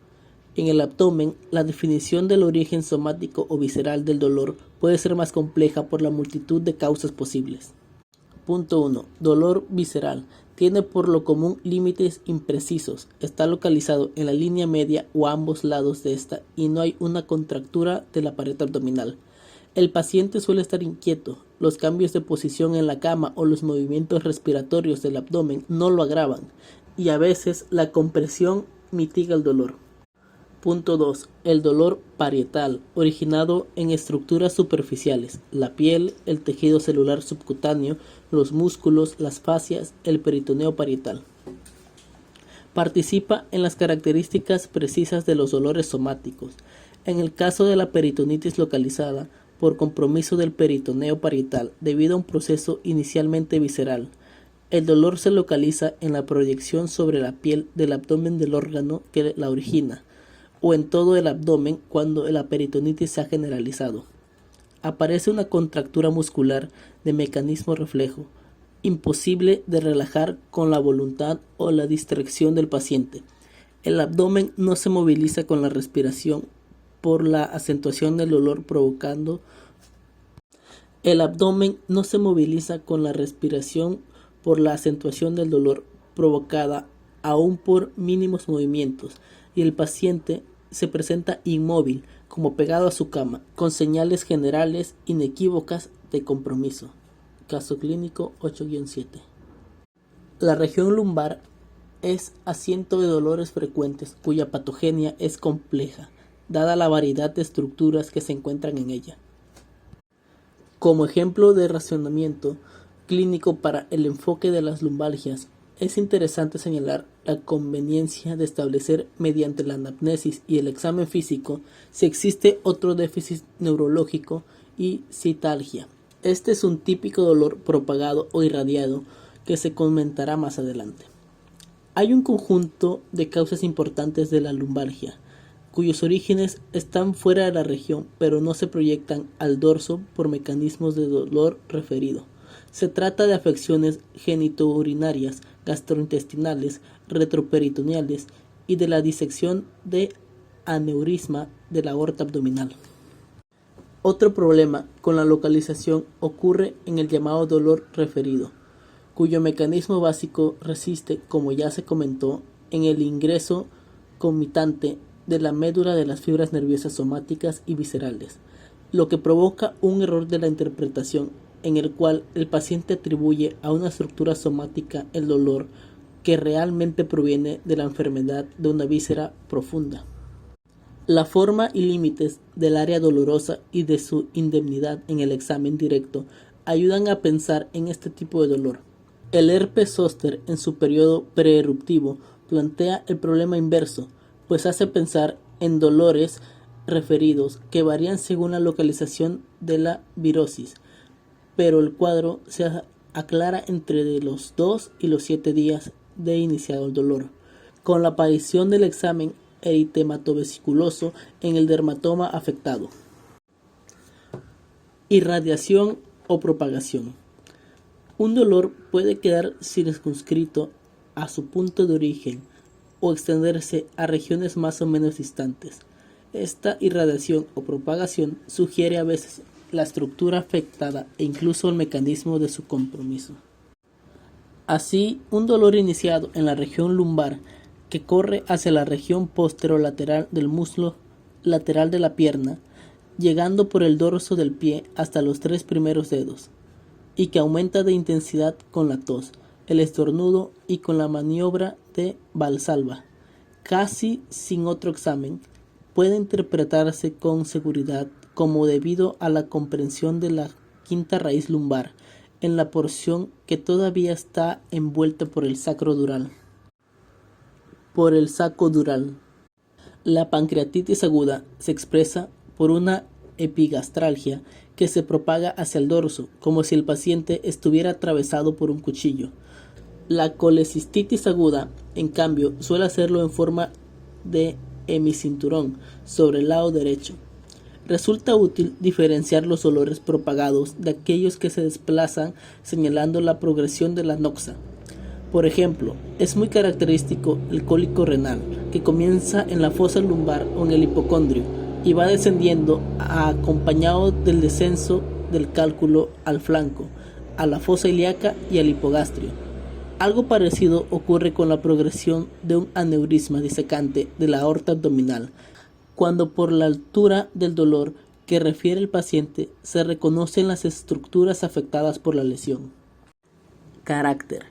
S1: En el abdomen, la definición del origen somático o visceral del dolor puede ser más compleja por la multitud de causas posibles. Punto 1. Dolor visceral. Tiene por lo común límites imprecisos. Está localizado en la línea media o a ambos lados de esta y no hay una contractura de la pared abdominal. El paciente suele estar inquieto. Los cambios de posición en la cama o los movimientos respiratorios del abdomen no lo agravan y a veces la compresión mitiga el dolor. Punto 2. El dolor parietal, originado en estructuras superficiales, la piel, el tejido celular subcutáneo, los músculos, las fascias, el peritoneo parietal. Participa en las características precisas de los dolores somáticos. En el caso de la peritonitis localizada, por compromiso del peritoneo parietal debido a un proceso inicialmente visceral, el dolor se localiza en la proyección sobre la piel del abdomen del órgano que la origina, o en todo el abdomen cuando la peritonitis se ha generalizado. Aparece una contractura muscular de mecanismo reflejo, imposible de relajar con la voluntad o la distracción del paciente. El abdomen no se moviliza con la respiración por la acentuación del dolor provocada aún por mínimos movimientos, y el paciente se presenta inmóvil, como pegado a su cama, con señales generales inequívocas de compromiso. Caso clínico 8-7. La región lumbar es asiento de dolores frecuentes cuya patogenia es compleja, dada la variedad de estructuras que se encuentran en ella. Como ejemplo de razonamiento clínico para el enfoque de las lumbalgias, es interesante señalar la conveniencia de establecer mediante la anamnesis y el examen físico si existe otro déficit neurológico y citalgia. Este es un típico dolor propagado o irradiado que se comentará más adelante. Hay un conjunto de causas importantes de la lumbalgia, cuyos orígenes están fuera de la región, pero no se proyectan al dorso por mecanismos de dolor referido. Se trata de afecciones genitourinarias, gastrointestinales, retroperitoneales y de la disección de aneurisma de la aorta abdominal. Otro problema con la localización ocurre en el llamado dolor referido, cuyo mecanismo básico resiste, como ya se comentó, en el ingreso concomitante de la médula de las fibras nerviosas somáticas y viscerales, lo que provoca un error de la interpretación en el cual el paciente atribuye a una estructura somática el dolor que realmente proviene de la enfermedad de una víscera profunda. La forma y límites del área dolorosa y de su indemnidad en el examen directo ayudan a pensar en este tipo de dolor. El herpes zóster en su periodo preeruptivo plantea el problema inverso, pues hace pensar en dolores referidos que varían según la localización de la virosis, pero el cuadro se aclara entre los 2 y los 7 días de iniciado el dolor, con la aparición del examen eritematovésiculoso en el dermatoma afectado. Irradiación o propagación. Un dolor puede quedar circunscrito a su punto de origen o extenderse a regiones más o menos distantes. Esta irradiación o propagación sugiere a veces la estructura afectada e incluso el mecanismo de su compromiso. Así, un dolor iniciado en la región lumbar que corre hacia la región posterolateral del muslo lateral de la pierna, llegando por el dorso del pie hasta los 3 primeros dedos, y que aumenta de intensidad con la tos, el estornudo y con la maniobra de Valsalva, casi sin otro examen, puede interpretarse con seguridad como debido a la comprensión de la quinta raíz lumbar en la porción que todavía está envuelta por el saco dural. La pancreatitis aguda se expresa por una epigastralgia que se propaga hacia el dorso, como si el paciente estuviera atravesado por un cuchillo. La colecistitis aguda, en cambio, suele hacerlo en forma de hemicinturón sobre el lado derecho. Resulta útil diferenciar los dolores propagados de aquellos que se desplazan señalando la progresión de la noxa. Por ejemplo, es muy característico el cólico renal, que comienza en la fosa lumbar o en el hipocondrio y va descendiendo acompañado del descenso del cálculo al flanco, a la fosa ilíaca y al hipogastrio. Algo parecido ocurre con la progresión de un aneurisma disecante de la aorta abdominal, cuando por la altura del dolor que refiere el paciente se reconocen las estructuras afectadas por la lesión. Carácter.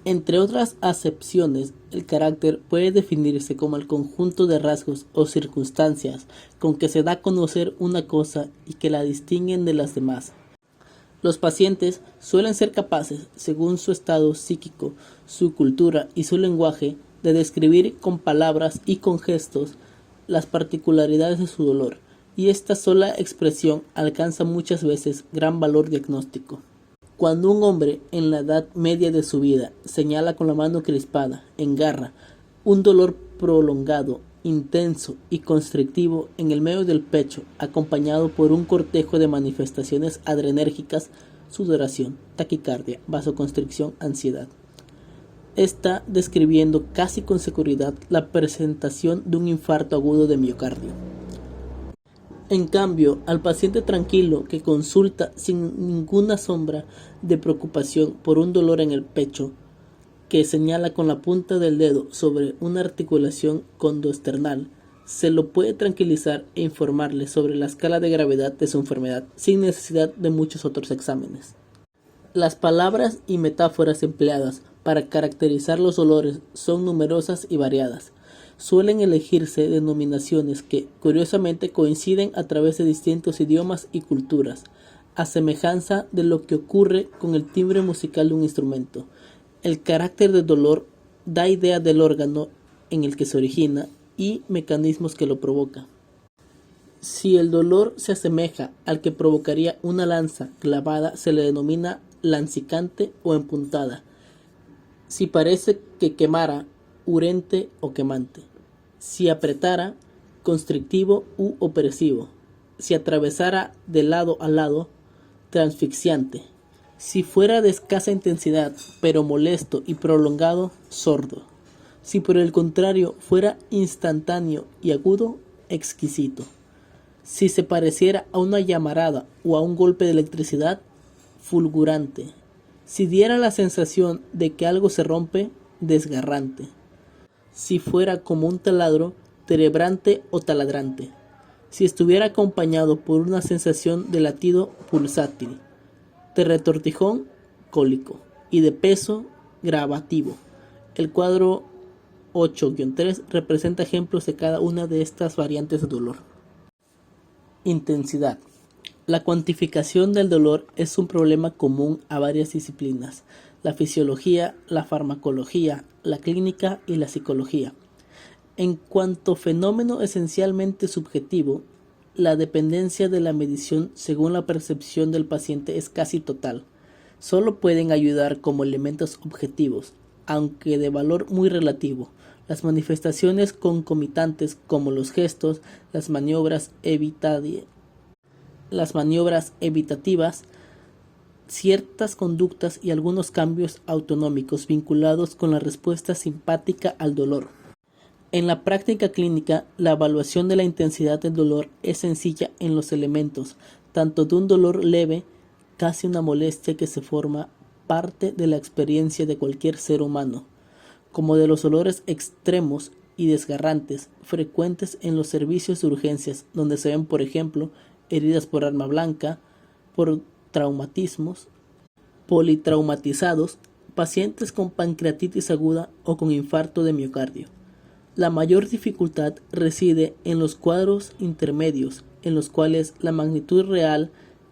S1: Entre otras acepciones, el carácter puede definirse como el conjunto de rasgos o circunstancias con que se da a conocer una cosa y que la distinguen de las demás. Los pacientes suelen ser capaces, según su estado psíquico, su cultura y su lenguaje, de describir con palabras y con gestos las particularidades de su dolor, y esta sola expresión alcanza muchas veces gran valor diagnóstico. Cuando un hombre en la edad media de su vida señala con la mano crispada, engarra, un dolor prolongado, intenso y constrictivo en el medio del pecho, acompañado por un cortejo de manifestaciones adrenérgicas, sudoración, taquicardia, vasoconstricción, ansiedad, está describiendo casi con seguridad la presentación de un infarto agudo de miocardio. En cambio, al paciente tranquilo que consulta sin ninguna sombra de preocupación por un dolor en el pecho, que señala con la punta del dedo sobre una articulación condoesternal, se lo puede tranquilizar e informarle sobre la escala de gravedad de su enfermedad sin necesidad de muchos otros exámenes. Las palabras y metáforas empleadas para caracterizar los dolores son numerosas y variadas. Suelen elegirse denominaciones que, curiosamente, coinciden a través de distintos idiomas y culturas, a semejanza de lo que ocurre con el timbre musical de un instrumento. El carácter del dolor da idea del órgano en el que se origina y mecanismos que lo provoca. Si el dolor se asemeja al que provocaría una lanza clavada, se le denomina lancicante o empuntada. Si parece que quemara, urente o quemante. Si apretara, constrictivo u opresivo. Si atravesara de lado a lado, transfixiante. Si fuera de escasa intensidad, pero molesto y prolongado, sordo. Si por el contrario fuera instantáneo y agudo, exquisito. Si se pareciera a una llamarada o a un golpe de electricidad, fulgurante. Si diera la sensación de que algo se rompe, desgarrante. Si fuera como un taladro, terebrante o taladrante. Si estuviera acompañado por una sensación de latido pulsátil, de retortijón, cólico, y de peso, gravativo. El cuadro 8-3 representa ejemplos de cada una de estas variantes de dolor. Intensidad. La cuantificación del dolor es un problema común a varias disciplinas: la fisiología, la farmacología, la clínica y la psicología. En cuanto fenómeno esencialmente subjetivo, la dependencia de la medición según la percepción del paciente es casi total. Solo pueden ayudar como elementos objetivos, aunque de valor muy relativo, las manifestaciones concomitantes como los gestos, las maniobras evitativas, ciertas conductas y algunos cambios autonómicos vinculados con la respuesta simpática al dolor. En la práctica clínica, la evaluación de la intensidad del dolor es sencilla en los elementos, tanto de un dolor leve, casi una molestia que se forma parte de la experiencia de cualquier ser humano, como de los dolores extremos y desgarrantes, frecuentes en los servicios de urgencias, donde se ven, por ejemplo, heridas por arma blanca, por traumatismos, politraumatizados, pacientes con pancreatitis aguda o con infarto de miocardio. La mayor dificultad reside en los cuadros intermedios, en los cuales la magnitud real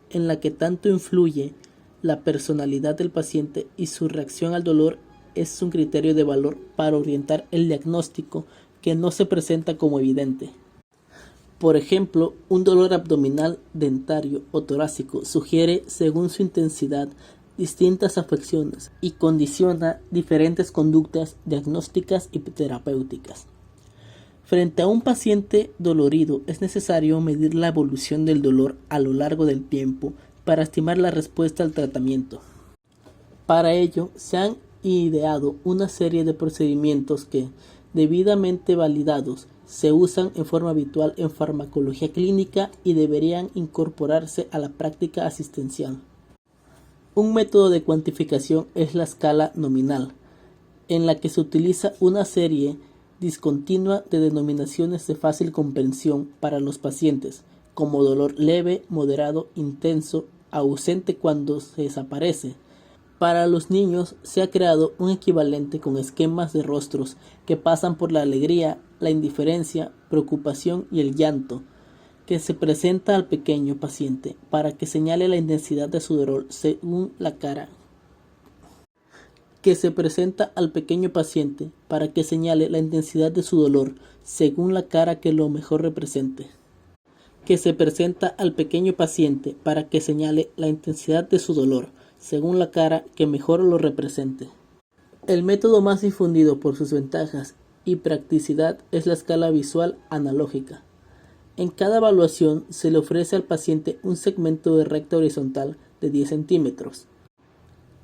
S1: en la que tanto influye la personalidad del paciente y su reacción al dolor es un criterio de valor para orientar el diagnóstico que no se presenta como evidente. Por ejemplo, un dolor abdominal, dentario o torácico sugiere, según su intensidad, distintas afecciones y condiciona diferentes conductas diagnósticas y terapéuticas. Frente a un paciente dolorido, es necesario medir la evolución del dolor a lo largo del tiempo para estimar la respuesta al tratamiento. Para ello, se han ideado una serie de procedimientos que, debidamente validados, se usan en forma habitual en farmacología clínica y deberían incorporarse a la práctica asistencial. Un método de cuantificación es la escala nominal, en la que se utiliza una serie discontinua de denominaciones de fácil comprensión para los pacientes, como dolor leve, moderado, intenso, ausente cuando se desaparece. Para los niños se ha creado un equivalente con esquemas de rostros que pasan por la alegría, la indiferencia, preocupación y el llanto, que se presenta al pequeño paciente para que señale la intensidad de su dolor según la cara que se presenta al pequeño paciente para que señale la intensidad de su dolor según la cara que lo mejor represente. Que se presenta al pequeño paciente para que señale la intensidad de su dolor según la cara que mejor lo represente. El método más difundido por sus ventajas y practicidad es la escala visual analógica. En cada evaluación se le ofrece al paciente un segmento de recta horizontal de 10 centímetros.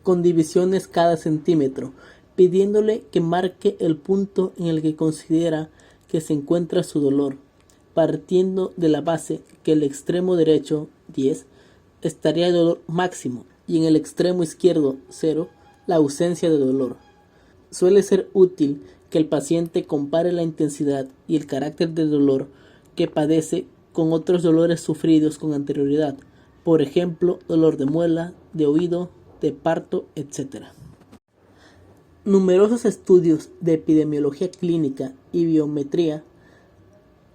S1: Con divisiones cada centímetro, pidiéndole que marque el punto en el que considera que se encuentra su dolor, partiendo de la base que el extremo derecho, 10, estaría el dolor máximo y en el extremo izquierdo, 0, la ausencia de dolor. Suele ser útil que el paciente compare la intensidad y el carácter del dolor que padece con otros dolores sufridos con anterioridad, por ejemplo, dolor de muela, de oído, de parto, etc. Numerosos estudios de epidemiología clínica y biometría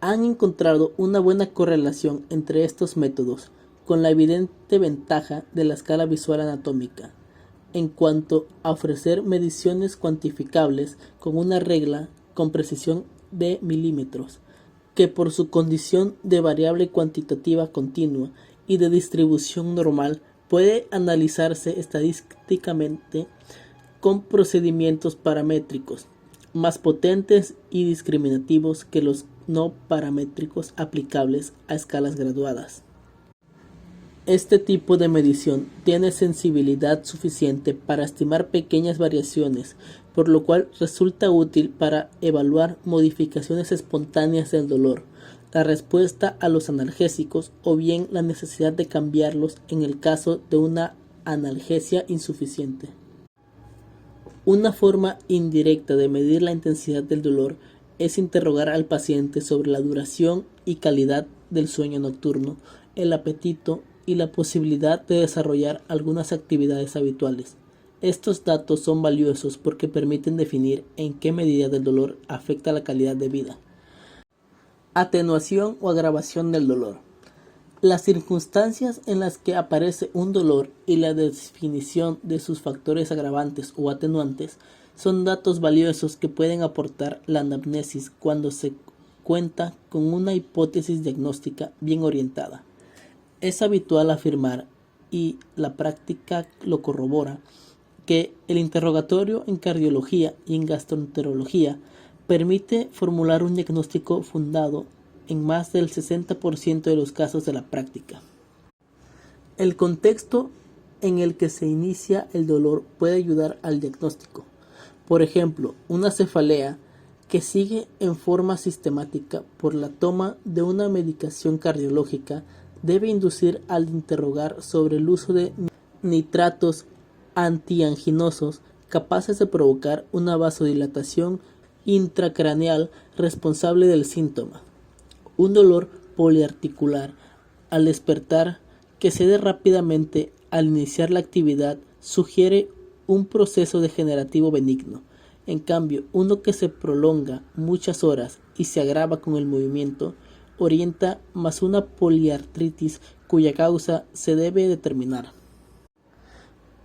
S1: han encontrado una buena correlación entre estos métodos, con la evidente ventaja de la escala visual anatómica, en cuanto a ofrecer mediciones cuantificables con una regla con precisión de milímetros, que por su condición de variable cuantitativa continua y de distribución normal puede analizarse estadísticamente con procedimientos paramétricos más potentes y discriminativos que los no paramétricos aplicables a escalas graduadas. Este tipo de medición tiene sensibilidad suficiente para estimar pequeñas variaciones, por lo cual resulta útil para evaluar modificaciones espontáneas del dolor, la respuesta a los analgésicos o bien la necesidad de cambiarlos en el caso de una analgesia insuficiente. Una forma indirecta de medir la intensidad del dolor es interrogar al paciente sobre la duración y calidad del sueño nocturno, el apetito y la posibilidad de desarrollar algunas actividades habituales. Estos datos son valiosos porque permiten definir en qué medida el dolor afecta la calidad de vida. Atenuación o agravación del dolor. Las circunstancias en las que aparece un dolor y la definición de sus factores agravantes o atenuantes son datos valiosos que pueden aportar la anamnesis cuando se cuenta con una hipótesis diagnóstica bien orientada. Es habitual afirmar, y la práctica lo corrobora, que el interrogatorio en cardiología y en gastroenterología permite formular un diagnóstico fundado en más del 60% de los casos de la práctica. El contexto en el que se inicia el dolor puede ayudar al diagnóstico. Por ejemplo, una cefalea que sigue en forma sistemática por la toma de una medicación cardiológica debe inducir al interrogar sobre el uso de nitratos antianginosos capaces de provocar una vasodilatación intracraneal responsable del síntoma. Un dolor poliarticular al despertar que cede rápidamente al iniciar la actividad sugiere un proceso degenerativo benigno. En cambio, uno que se prolonga muchas horas y se agrava con el movimiento orienta más una poliartritis cuya causa se debe determinar.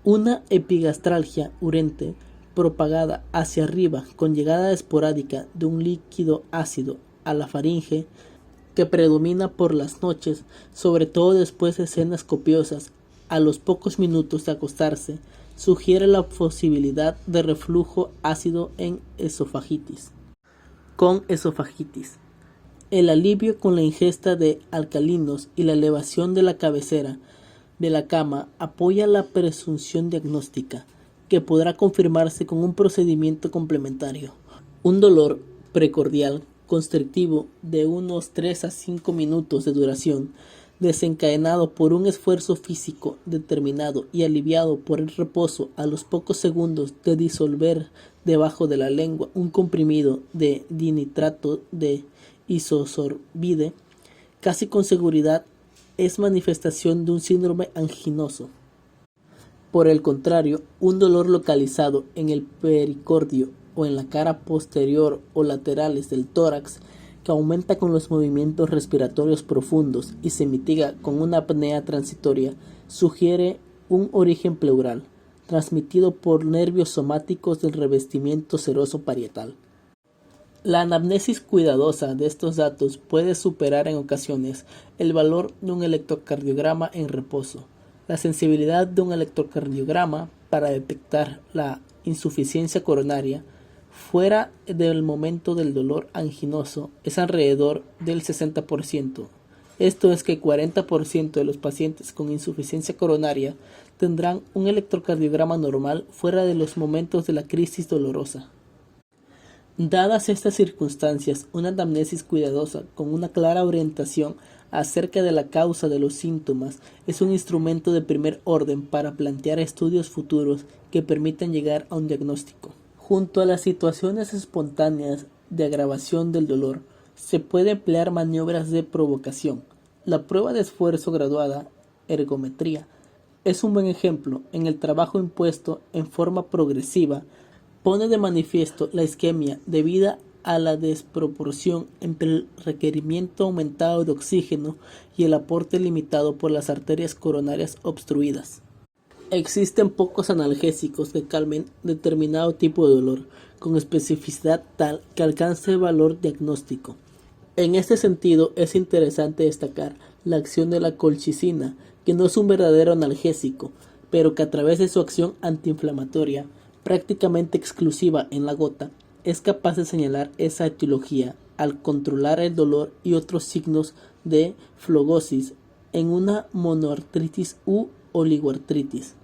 S1: Una epigastralgia urente propagada hacia arriba con llegada esporádica de un líquido ácido a la faringe que predomina por las noches, sobre todo después de cenas copiosas, a los pocos minutos de acostarse, sugiere la posibilidad de reflujo ácido en esofagitis. Con esofagitis, el alivio con la ingesta de alcalinos y la elevación de la cabecera de la cama apoya la presunción diagnóstica. que podrá confirmarse con un procedimiento complementario. Un dolor precordial constrictivo de unos 3 a 5 minutos de duración, desencadenado por un esfuerzo físico determinado y aliviado por el reposo a los pocos segundos de disolver debajo de la lengua un comprimido de dinitrato de isosorbide, casi con seguridad es manifestación de un síndrome anginoso. Por el contrario, un dolor localizado en el pericordio o en la cara posterior o laterales del tórax, que aumenta con los movimientos respiratorios profundos y se mitiga con una apnea transitoria, sugiere un origen pleural, transmitido por nervios somáticos del revestimiento seroso parietal. La anamnesis cuidadosa de estos datos puede superar en ocasiones el valor de un electrocardiograma en reposo. La sensibilidad de un electrocardiograma para detectar la insuficiencia coronaria fuera del momento del dolor anginoso es alrededor del 60%. Esto es que 40% de los pacientes con insuficiencia coronaria tendrán un electrocardiograma normal fuera de los momentos de la crisis dolorosa. Dadas estas circunstancias, una anamnesis cuidadosa con una clara orientación acerca de la causa de los síntomas es un instrumento de primer orden para plantear estudios futuros que permitan llegar a un diagnóstico. Junto a las situaciones espontáneas de agravación del dolor, se puede emplear maniobras de provocación. La prueba de esfuerzo graduada, ergometría, es un buen ejemplo. En el trabajo impuesto en forma progresiva, pone de manifiesto la isquemia debida a la desproporción entre el requerimiento aumentado de oxígeno y el aporte limitado por las arterias coronarias obstruidas. Existen pocos analgésicos que calmen determinado tipo de dolor, con especificidad tal que alcance valor diagnóstico. En este sentido, es interesante destacar la acción de la colchicina, que no es un verdadero analgésico, pero que a través de su acción antiinflamatoria, prácticamente exclusiva en la gota, es capaz de señalar esa etiología al controlar el dolor y otros signos de flogosis en una monoartritis u oligoartritis.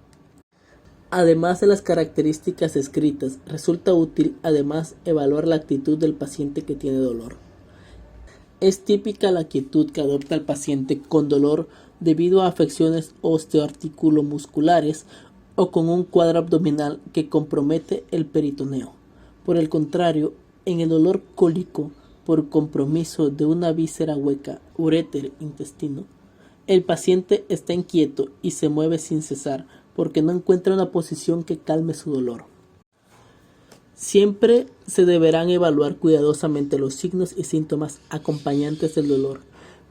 S1: Además de las características descritas, resulta útil además evaluar la actitud del paciente que tiene dolor. Es típica la actitud que adopta el paciente con dolor debido a afecciones osteoarticulomusculares o con un cuadro abdominal que compromete el peritoneo. Por el contrario, en el dolor cólico por compromiso de una víscera hueca, uréter, intestino, el paciente está inquieto y se mueve sin cesar porque no encuentra una posición que calme su dolor. Siempre se deberán evaluar cuidadosamente los signos y síntomas acompañantes del dolor,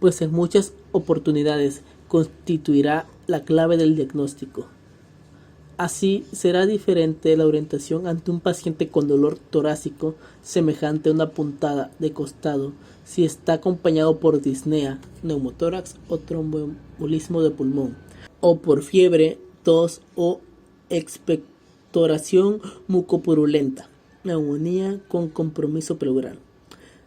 S1: pues en muchas oportunidades constituirá la clave del diagnóstico. Así será diferente la orientación ante un paciente con dolor torácico semejante a una puntada de costado si está acompañado por disnea, neumotórax o tromboembolismo de pulmón, o por fiebre, tos o expectoración mucopurulenta, neumonía con compromiso pleural.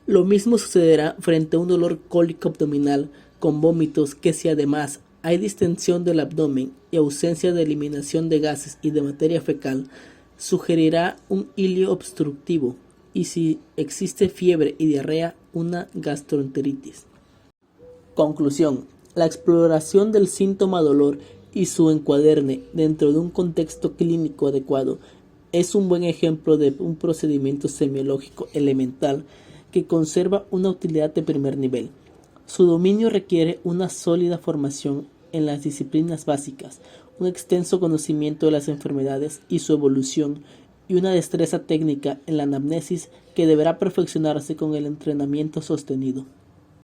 S1: Lo mismo sucederá frente a un dolor cólico abdominal con vómitos que si además hay distensión del abdomen y ausencia de eliminación de gases y de materia fecal, sugerirá un ilio obstructivo y si existe fiebre y diarrea, una gastroenteritis. Conclusión. La exploración del síntoma dolor y su encuaderne dentro de un contexto clínico adecuado es un buen ejemplo de un procedimiento semiológico elemental que conserva una utilidad de primer nivel. Su dominio requiere una sólida formación en las disciplinas básicas, un extenso conocimiento de las enfermedades y su evolución y una destreza técnica en la anamnesis que deberá perfeccionarse con el entrenamiento sostenido.